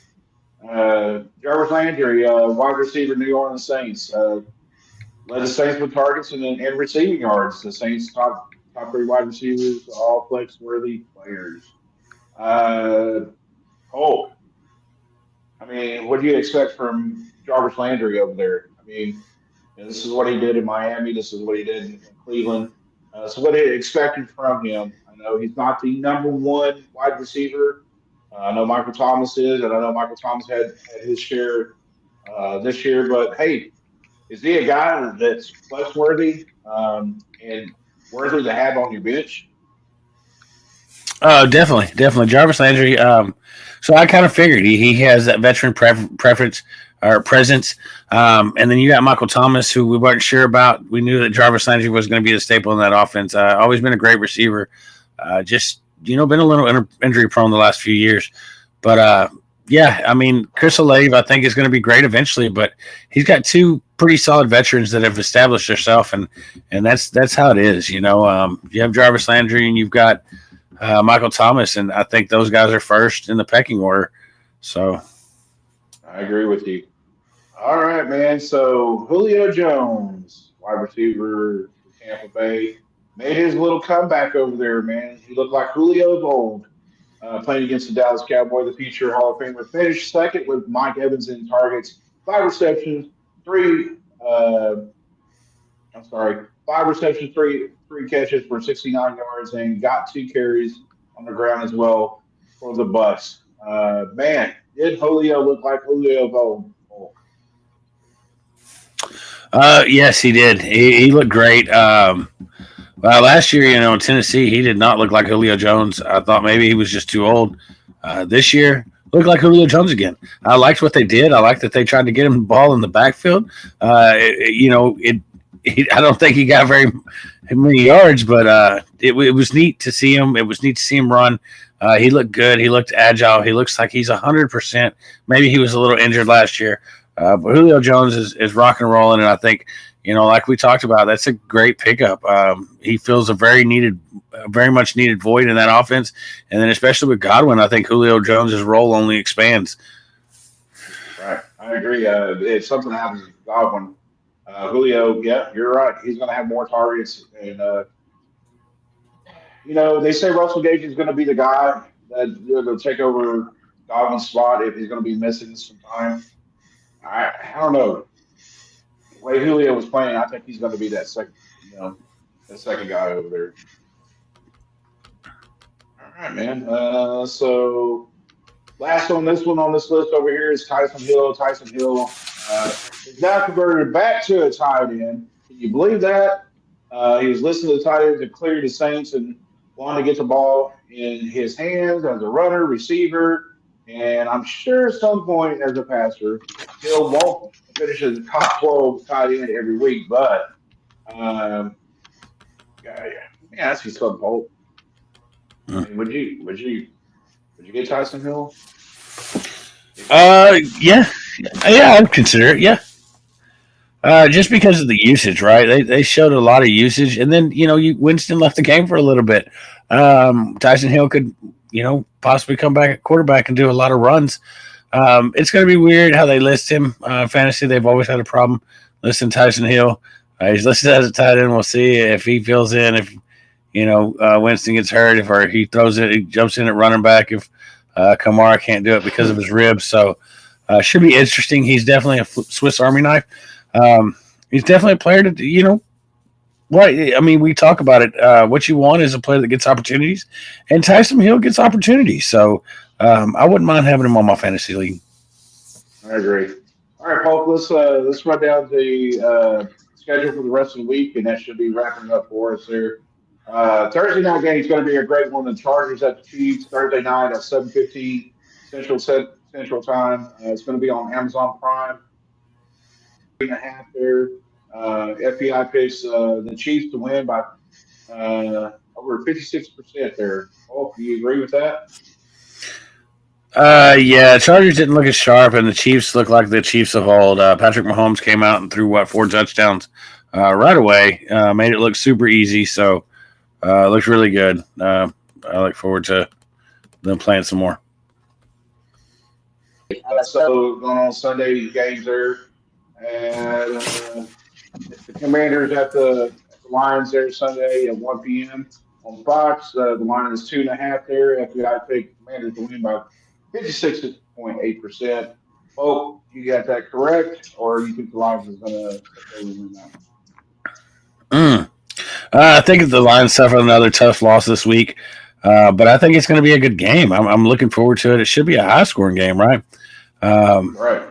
Jarvis Landry, wide receiver, New Orleans Saints. Led the Saints with targets and receiving yards. The Saints top 3 wide receivers, all flex-worthy players. Polk. I mean, what do you expect from Jarvis Landry over there? I mean, this is what he did in Miami. This is what he did in Cleveland. So what he expected from him. I know he's not the number 1 wide receiver. I know Michael Thomas is, and I know Michael Thomas had his share this year. But, hey, is he a guy that's flex-worthy and worthy to have on your bench? Oh, definitely. Jarvis Landry. So I kind of figured he has that veteran preference or presence. And then you got Michael Thomas, who we weren't sure about. We knew that Jarvis Landry was going to be the staple in that offense. Always been a great receiver. Been a little injury prone the last few years. But, Chris Olave, I think, is going to be great eventually. But he's got 2 pretty solid veterans that have established themselves, and that's how it is. You have Jarvis Landry and you've got Michael Thomas, and I think those guys are first in the pecking order. So I agree with you. All right, man. So Julio Jones, wide receiver for Tampa Bay, made his little comeback over there, man. He looked like Julio of old, playing against the Dallas Cowboys. The future Hall of Famer finished second with Mike Evans in targets, 5 receptions, 3. Five receptions, three catches for 69 yards, and got 2 carries on the ground as well for the Bucs. Man, did Julio look like Julio of old? Yes, he did. He looked great. Well, last year, in Tennessee, he did not look like Julio Jones. I thought maybe he was just too old. This year, looked like Julio Jones again. I liked what they did. I liked that they tried to get him the ball in the backfield. I don't think he got very many yards, but it was neat to see him. It was neat to see him run. He looked good. He looked agile. He looks like he's 100%. Maybe he was a little injured last year, but Julio Jones is rock and rolling, and I think like we talked about, that's a great pickup. He fills a very much needed void in that offense, and then especially with Godwin, I think Julio Jones's role only expands. Right, I agree. If something happens with Godwin, Julio, yeah, you're right. He's going to have more targets, and they say Russell Gage is going to be the guy that will take over Godwin's spot if he's going to be missing some time. I don't know. The way Julio was playing, I think he's going to be that second guy over there. All right, man. So last on this list over here is Tyson Hill. Tyson Hill is now converted back to a tight end. Can you believe that? He was listening to the tight ends and cleared the Saints and wanted to get the ball in his hands as a runner, receiver, and I'm sure at some point as a passer, Hill won't finish as a top 12 tight end every week, but let me ask you something, Polk. I mean, would you get Tyson Hill? Yeah, I'd consider it. Yeah, just because of the usage, right? They showed a lot of usage, and then Winston left the game for a little bit. Tyson Hill could possibly come back at quarterback and do a lot of runs. It's going to be weird how they list him. Fantasy, they've always had a problem listing Tyson Hill. He's listed as a tight end. We'll see if he fills in. If Winston gets hurt, or he throws it, he jumps in at running back. If Kamara can't do it because of his ribs, so should be interesting. He's definitely a Swiss Army knife. He's definitely a player to Right. I mean, we talk about it. What you want is a player that gets opportunities, and Tyson Hill gets opportunities. So I wouldn't mind having him on my fantasy league. I agree. All right, Paul. Let's run down the schedule for the rest of the week, and that should be wrapping up for us there. Thursday night game is going to be a great one. The Chargers at the Chiefs Thursday night at 7:15 Central Time. It's going to be on Amazon Prime. 3.5 there. FBI picks the Chiefs to win by over 56% there. Oh, do you agree with that? Yeah, Chargers didn't look as sharp, and the Chiefs look like the Chiefs of old. Patrick Mahomes came out and threw 4 touchdowns right away. Made it look super easy, so looks really good. I look forward to them playing some more. So going on Sunday games there, and the Commanders at the Lions there Sunday at 1 p.m. on Fox. The line is 2.5 there. FBI pick Commanders to win by 56.8%. Oh, you got that correct, or you think the Lions is going to win that one? I think the Lions suffered another tough loss this week, but I think it's going to be a good game. I'm looking forward to it. It should be a high-scoring game, right? Right.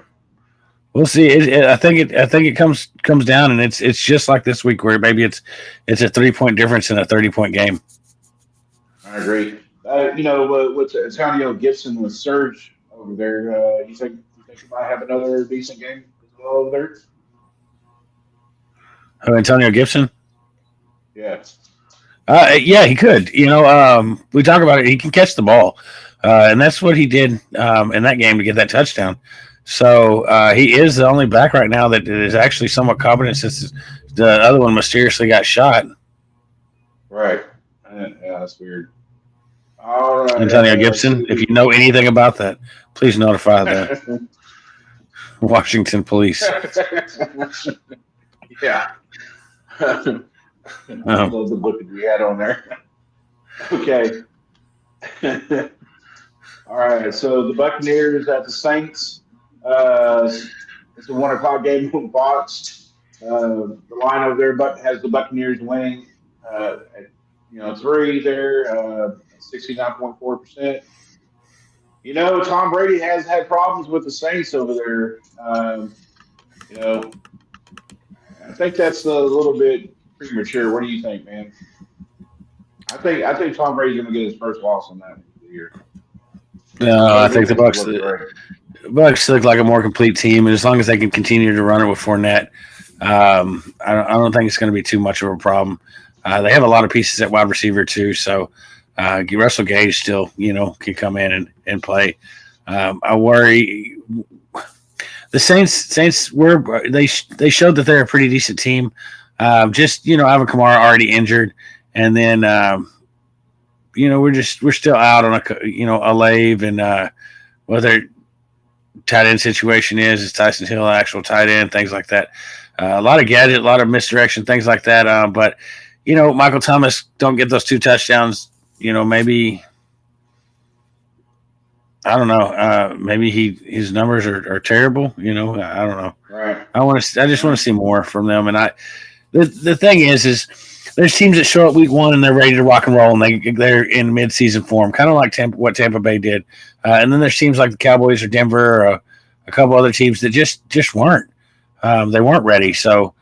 We'll see. I think it comes down, and it's just like this week, where maybe it's a 3-point difference in a 30-point game. I agree. With Antonio Gibson with Surge over there, you think he might have another decent game as well over there? Oh, Antonio Gibson? Yeah. Yeah, he could. We talk about it. He can catch the ball, and that's what he did in that game to get that touchdown. So he is the only back right now that is actually somewhat competent, since the other one mysteriously got shot. Right. Yeah, that's weird. All right. Antonio Gibson, if you know anything about that, please notify the Washington police. Yeah. I love the book that we had on there. Okay. All right. So the Buccaneers at the Saints. It's a 1 o'clock game on Fox. The line over there has the Buccaneers winning at 3 there, 69.4%. Tom Brady has had problems with the Saints over there. think that's a little bit premature. What do you think, man? I think Tom Brady's going to get his first loss in that year. No, I Their think the defense is Bucks. looking great. Bucks look like a more complete team, and as long as they can continue to run it with Fournette, I don't think it's going to be too much of a problem. They have a lot of pieces at wide receiver too, so Russell Gage still, can come in and play. I worry the Saints they showed that they're a pretty decent team. Just Alvin Kamara already injured, and then we're still out on a lave and whether tight end situation is Tyson Hill an actual tight end, things like that. A lot of gadget, a lot of misdirection, things like that. But Michael Thomas don't get those 2 touchdowns. Maybe I don't know. Maybe his numbers are terrible. I don't know. Right. I just want to see more from them. And the thing is there's teams that show up week 1 and they're ready to rock and roll and they're in mid-season form, kind of like what Tampa Bay did. And then there's teams like the Cowboys or Denver or a couple other teams that just weren't. They weren't ready. So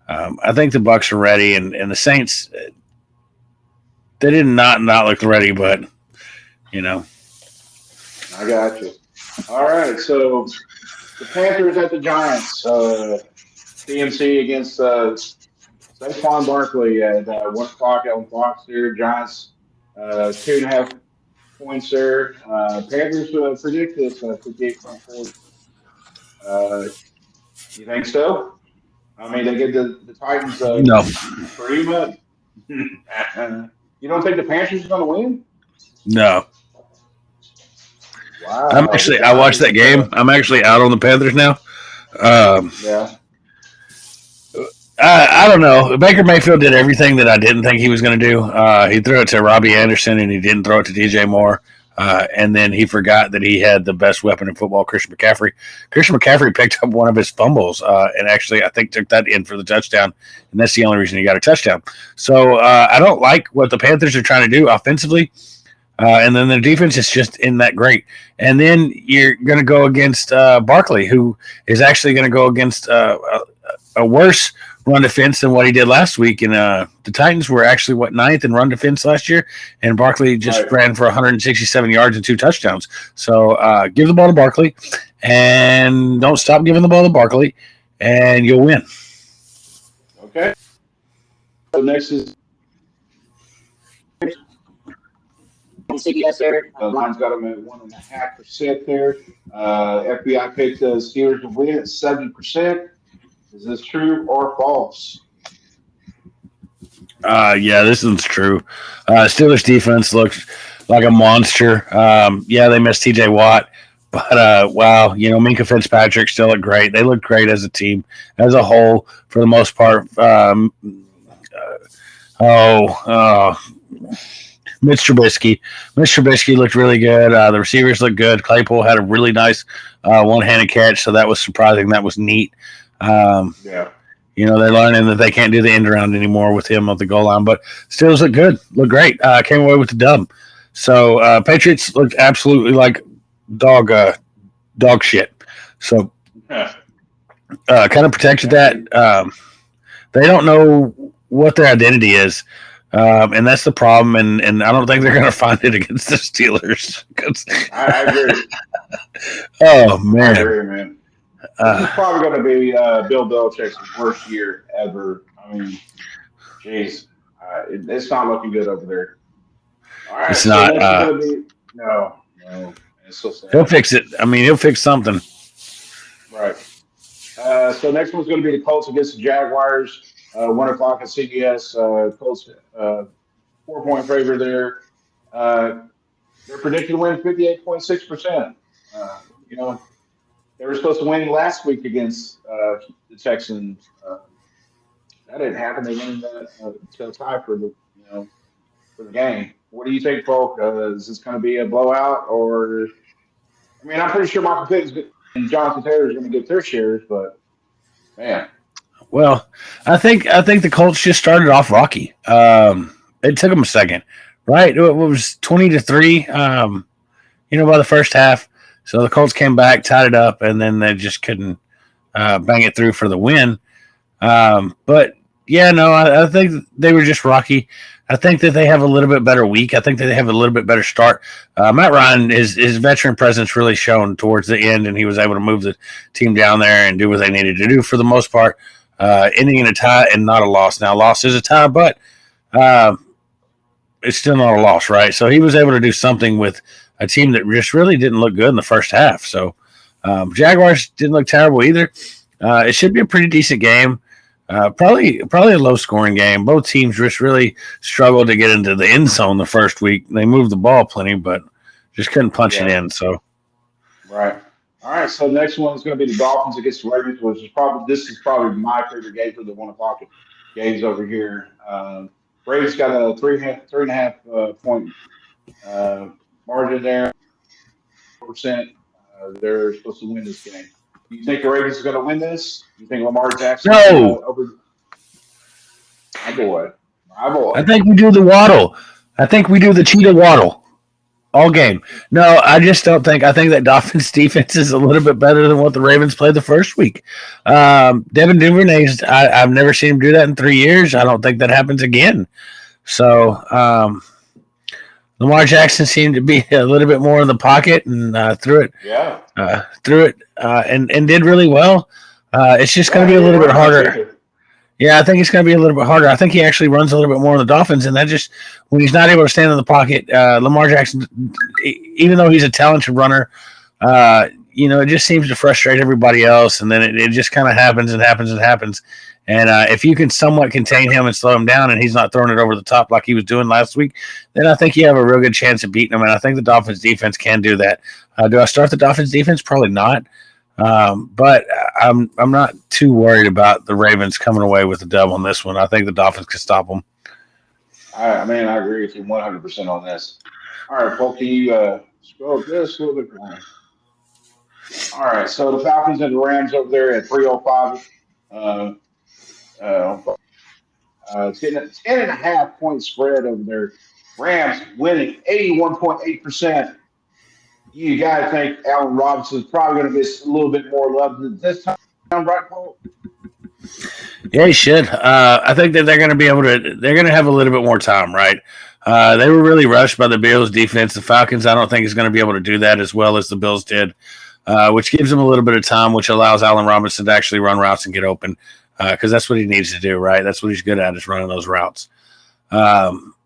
I think the Bucs are ready, and the Saints they did not look ready, but I got you. All right, so the Panthers at the Giants. CMC against Saquon Barkley at 1 o'clock on Fox here. Giants 2.5 points there. Panthers predict this 58.4. You think so? I mean, they get the Titans no, pretty much. You don't think the Panthers are going to win? no. Wow. I watched that game. I'm actually out on the Panthers now. Yeah. I don't know. Baker Mayfield did everything that I didn't think he was going to do. He threw it to Robbie Anderson, and he didn't throw it to DJ Moore. And then he forgot that he had the best weapon in football, Christian McCaffrey. Christian McCaffrey picked up one of his fumbles and actually, I think, took that in for the touchdown. And that's the only reason he got a touchdown. So I don't like what the Panthers are trying to do offensively. And then their defense is just in that great. And then you're going to go against Barkley, who is actually going to go against a worse run defense than what he did last week. And the Titans were actually, 9th in run defense last year. And Barkley just ran for 167 yards and 2 touchdowns. So give the ball to Barkley and don't stop giving the ball to Barkley, and you'll win. Okay. So next is CBS there. the line's got them at 1.5% there. FBI picked the Steelers to win at 70%. Is this true or false? Yeah, this one's true. Steelers defense looks like a monster. Yeah, they missed TJ Watt, but wow, Minkah Fitzpatrick still looked great. They looked great as a team, as a whole, for the most part. Mitch Trubisky. Mitch Trubisky looked really good. The receivers looked good. Claypool had a really nice one-handed catch, so that was surprising. That was neat. Yeah. They're learning that they can't do the end around anymore with him at the goal line, but Steelers look good, look great. Came away with the dub. So Patriots looked absolutely like dog shit. So kind of protected that. They don't know what their identity is, and that's the problem. And I don't think they're going to find it against the Steelers. I agree. Oh man, I agree, man. This is probably going to be Bill Belichick's worst year ever. I mean, jeez, it's not looking good over there. All right, it's not. No, it's so sad. He'll fix it. I mean, he'll fix something. Right. So next one's going to be the Colts against the Jaguars. 1 o'clock at CBS. Colts 4-point favorite there. They're predicted to win 58.6%. They were supposed to win last week against the Texans. That didn't happen. They won that tie for the game. What do you think, Polk? Is this going to be a blowout, or? I mean, I'm pretty sure Michael Pittman and Jonathan Taylor is going to get their shares, but man. Well, I think the Colts just started off rocky. It took them a second, right? It was 20-3, by the first half. So the Colts came back, tied it up, and then they just couldn't bang it through for the win. But yeah, no, I think they were just rocky. I think that they have a little bit better week. I think that they have a little bit better start. Matt Ryan, his veteran presence really shown towards the end, and he was able to move the team down there and do what they needed to do for the most part, ending in a tie and not a loss. Now, loss is a tie, but uh, it's still not a loss, right? So he was able to do something with a team that just really didn't look good in the first half. So Jaguars didn't look terrible either. It should be a pretty decent game. Probably a low scoring game. Both teams just really struggled to get into the end zone the first week. They moved the ball plenty, but just couldn't punch it in. So Right. All right. So next one is going to be the Dolphins against the Ravens, which is probably my favorite game for the 1 o'clock games over here. Ravens got a three and a half point uh, margin there. Percent. They're supposed to win this game. Do you think the Ravens are going to win this? Do you think Lamar Jackson no, over? My boy, my boy. I think we do the waddle. I think we do the cheetah waddle all game. No, I just don't think. I think that Dolphins defense is a little bit better than what the Ravens played the first week. Devin Duvernay's. I've never seen him do that in 3 years. I don't think that happens again. So Lamar Jackson seemed to be a little bit more in the pocket and threw it. Yeah. And did really well. It's just going to be a little bit harder. Yeah, I think it's going to be a little bit harder. I think he actually runs a little bit more on the Dolphins, and that just when he's not able to stand in the pocket, Lamar Jackson, even though he's a talented runner, it just seems to frustrate everybody else, and then it just kind of happens and happens and happens. And if you can somewhat contain him and slow him down, and he's not throwing it over the top like he was doing last week, then I think you have a real good chance of beating him. And I think the Dolphins defense can do that. Do I start the Dolphins defense? Probably not. But I'm not too worried about the Ravens coming away with the dub on this one. I think the Dolphins can stop them. I agree with you 100% on this. All right, Polk, can you scroll this a little bit more? All right, so the Falcons and the Rams over there at 305. It's getting a 10.5 point spread over there. Rams winning 81.8%. You got to think Allen Robinson's probably going to get a little bit more love this time, right, Paul? Yeah, he should. I think that they're going to be able to. They're going to have a little bit more time, right? They were really rushed by the Bills' defense. The Falcons, I don't think, is going to be able to do that as well as the Bills did, which gives them a little bit of time, which allows Allen Robinson to actually run routes and get open because that's what he needs to do, right? That's what he's good at is running those routes.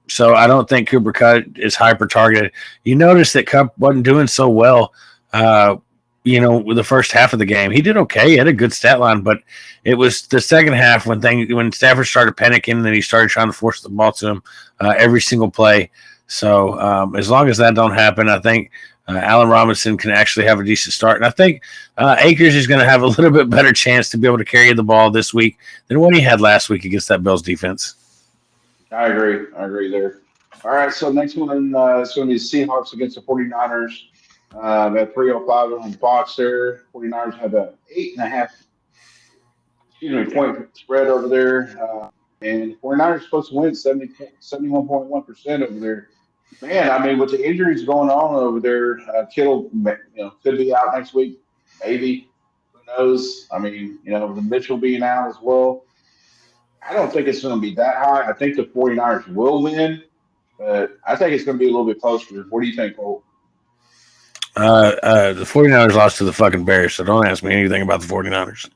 So I don't think Cooper Kupp is hyper targeted. You notice that Kupp wasn't doing so well, with the first half of the game. He did okay. He had a good stat line, but it was the second half when Stafford started panicking and he started trying to force the ball to him every single play. So as long as that don't happen, I think Allen Robinson can actually have a decent start. And I think Akers is going to have a little bit better chance to be able to carry the ball this week than what he had last week against that Bills defense. I agree there. All right, so next one is going to be the Seahawks against the 49ers at 305 on Fox there. 49ers have a 8.5 point spread over there. And the 49ers are supposed to win 71.1% over there. Man, I mean, with the injuries going on over there, Kittle could be out next week, maybe. Who knows? I mean, the Mitchell being out as well. I don't think it's going to be that high. I think the 49ers will win, but I think it's going to be a little bit closer. What do you think, Cole? The 49ers lost to the fucking Bears, so don't ask me anything about the 49ers.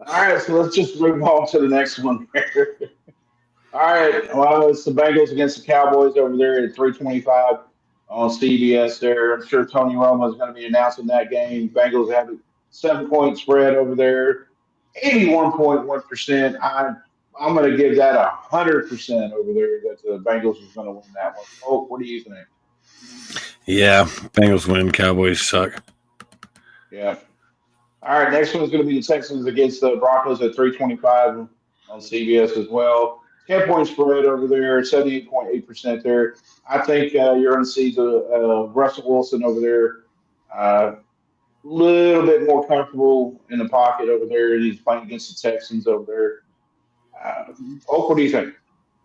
All right, so let's just move on to the next one. All right, well, it's the Bengals against the Cowboys over there at 325 on CBS there. I'm sure Tony Romo is going to be announcing that game. Bengals have a 7-point spread over there, 81.1%. I'm going to give that 100% over there that the Bengals is going to win that one. Oh, what do you think? Yeah, Bengals win. Cowboys suck. Yeah. All right, next one is going to be the Texans against the Broncos at 325 on CBS as well. 10-point spread over there, 78.8% there. I think you're going to see the Russell Wilson over there little bit more comfortable in the pocket over there. He's playing against the Texans over there. What do you think?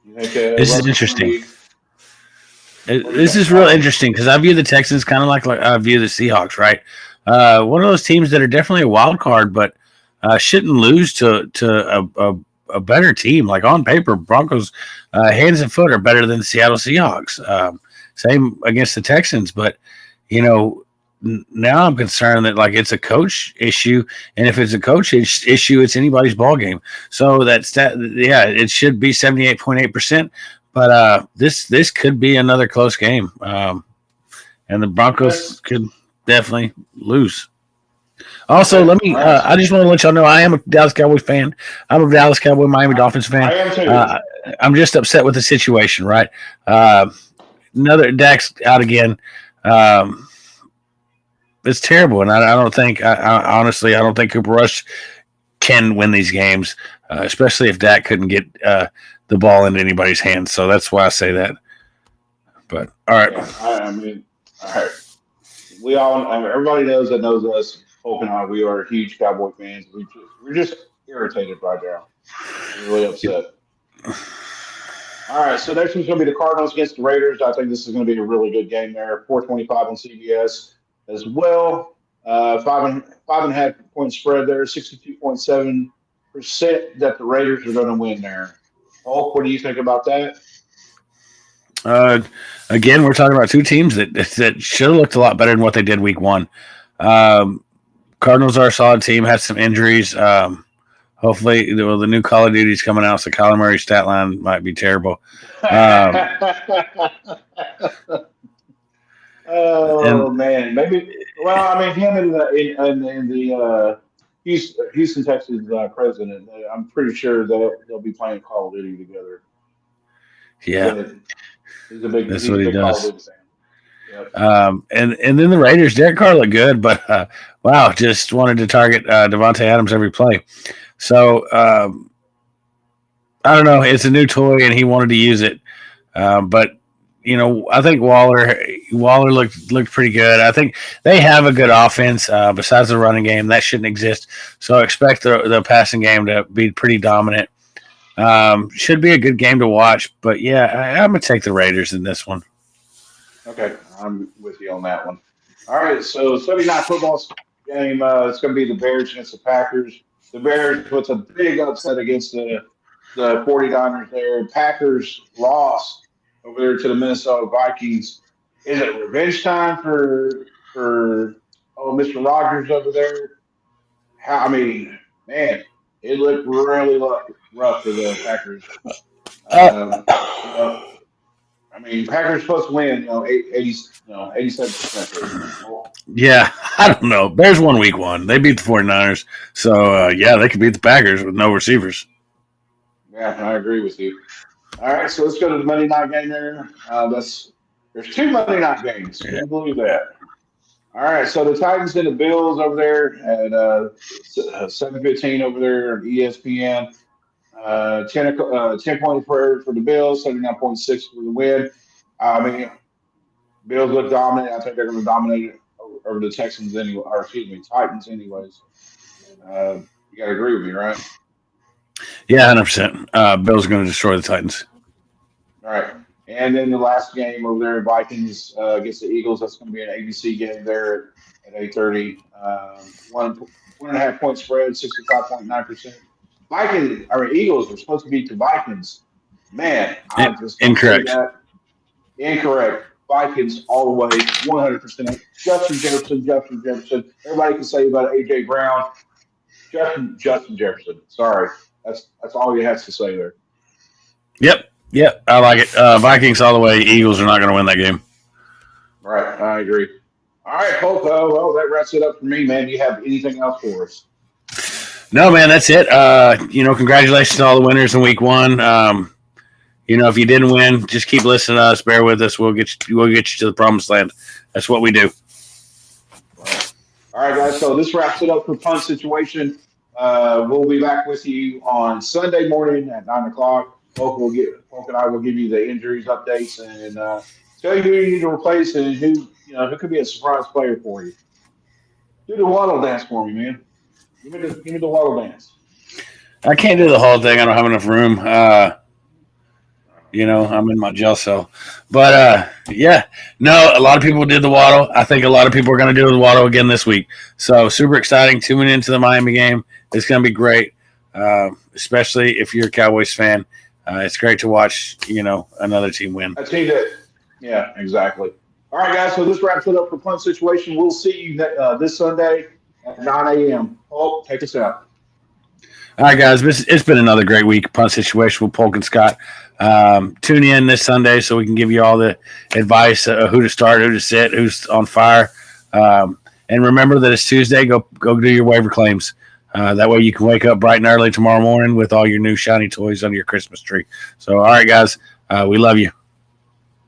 This is interesting. This is real interesting because I view the Texans kind of like I view the Seahawks, right? one of those teams that are definitely a wild card, but shouldn't lose to a better team. Like on paper, Broncos hands and foot are better than the Seattle Seahawks. Same against the Texans, but you know now I'm concerned that like it's a coach issue, and if it's a coach issue, it's anybody's ball game. So yeah, it should be 78.8%, but this could be another close game, and the Broncos could definitely lose. Also, let me. I just want to let y'all know I am a Dallas Cowboys fan. I'm a Dallas Cowboy, Miami Dolphins fan. I am too. I'm just upset with the situation, right? Another Dak's out again. It's terrible, and I don't think. Honestly, I don't think Cooper Rush can win these games, especially if Dak couldn't get the ball into anybody's hands. So that's why I say that. But all right, I mean, all right. Everybody knows us. Polk and I, we are huge Cowboy fans. We're just irritated right now. We're really upset. All right, so next one's going to be the Cardinals against the Raiders. I think this is going to be a really good game there. 425 on CBS as well. Five and a half point spread there. 62.7% that the Raiders are going to win there. Polk, what do you think about that? Again, we're talking about two teams that should have looked a lot better than what they did week one. Cardinals are a solid team, had some injuries. Hopefully, the new Call of Duty's coming out, so Kyler Murray's stat line might be terrible. Man, maybe. Well, I mean, him and the Houston Texans president, I'm pretty sure they'll be playing Call of Duty together. Yeah, he's a big. That's He's what a he big does. Call of Duty fan. Yep. And then the Raiders, Derek Carr looked good, but wow, just wanted to target Devontae Adams every play. So I don't know. It's a new toy, and he wanted to use it. But you know, I think Waller looked pretty good. I think they have a good offense besides the running game that shouldn't exist. So I expect the passing game to be pretty dominant. Should be a good game to watch. But yeah, I'm gonna take the Raiders in this one. Okay, I'm with you on that one. All right, so Sunday night football game. It's going to be the Bears against the Packers. The Bears puts a big upset against the 49ers there. Packers lost over there to the Minnesota Vikings. Is it revenge time for Mr. Rogers over there? I mean, man, it looked really rough for the Packers. You know, I mean, Packers supposed to win, 87%. Yeah, I don't know. Bears won week one. They beat the 49ers. So, yeah, they could beat the Packers with no receivers. Yeah, I agree with you. All right, so let's go to the Monday night game there. There's two Monday night games. Can you believe that? All right, so the Titans and the Bills over there at 7:15 over there at ESPN. 10 points for the Bills, 79.6 for the win. I mean, Bills look dominant. I think they're going to dominate over the Texans anyway, or excuse me, Titans anyways. You got to agree with me, right? Yeah, 100%. Bills are going to destroy the Titans. All right. And then the last game over there, Vikings against the Eagles. That's going to be an ABC game there at 8:30. 1.5 point spread, 65.9%. Eagles are supposed to beat the Vikings. Man, I just incorrect. Incorrect. Vikings all the way, 100%. Justin Jefferson. Everybody can say about AJ Brown. Justin Jefferson. Sorry, that's all you have to say there. Yep. I like it. Vikings all the way. Eagles are not going to win that game. Right, I agree. All right, Polk. Well, that wraps it up for me, man. Do you have anything else for us? No, man, that's it. Congratulations to all the winners in week one. If you didn't win, just keep listening to us. Bear with us. We'll get you to the promised land. That's what we do. All right, guys. So this wraps it up for Punt Situation. We'll be back with you on Sunday morning at 9:00. Polk and I will give you the injuries updates and tell you who you need to replace and who could be a surprise player for you. Do the waddle dance for me, man. Give me the waddle dance. I can't do the whole thing. I don't have enough room. I'm in my jail cell. But yeah, no, a lot of people did the waddle. I think a lot of people are going to do the waddle again this week. So super exciting tuning into the Miami game. It's going to be great, especially if you're a Cowboys fan. It's great to watch, another team win. I think that, yeah, exactly. All right, guys. So this wraps it up for Punt Situation. We'll see you this Sunday at 9 a.m. Paul, take us out. All right, guys. It's been another great week. Punt Situation with Polk and Scott. Tune in this Sunday so we can give you all the advice, who to start, who to sit, who's on fire. And remember that it's Tuesday. Go do your waiver claims. That way you can wake up bright and early tomorrow morning with all your new shiny toys under your Christmas tree. So, all right, guys. We love you.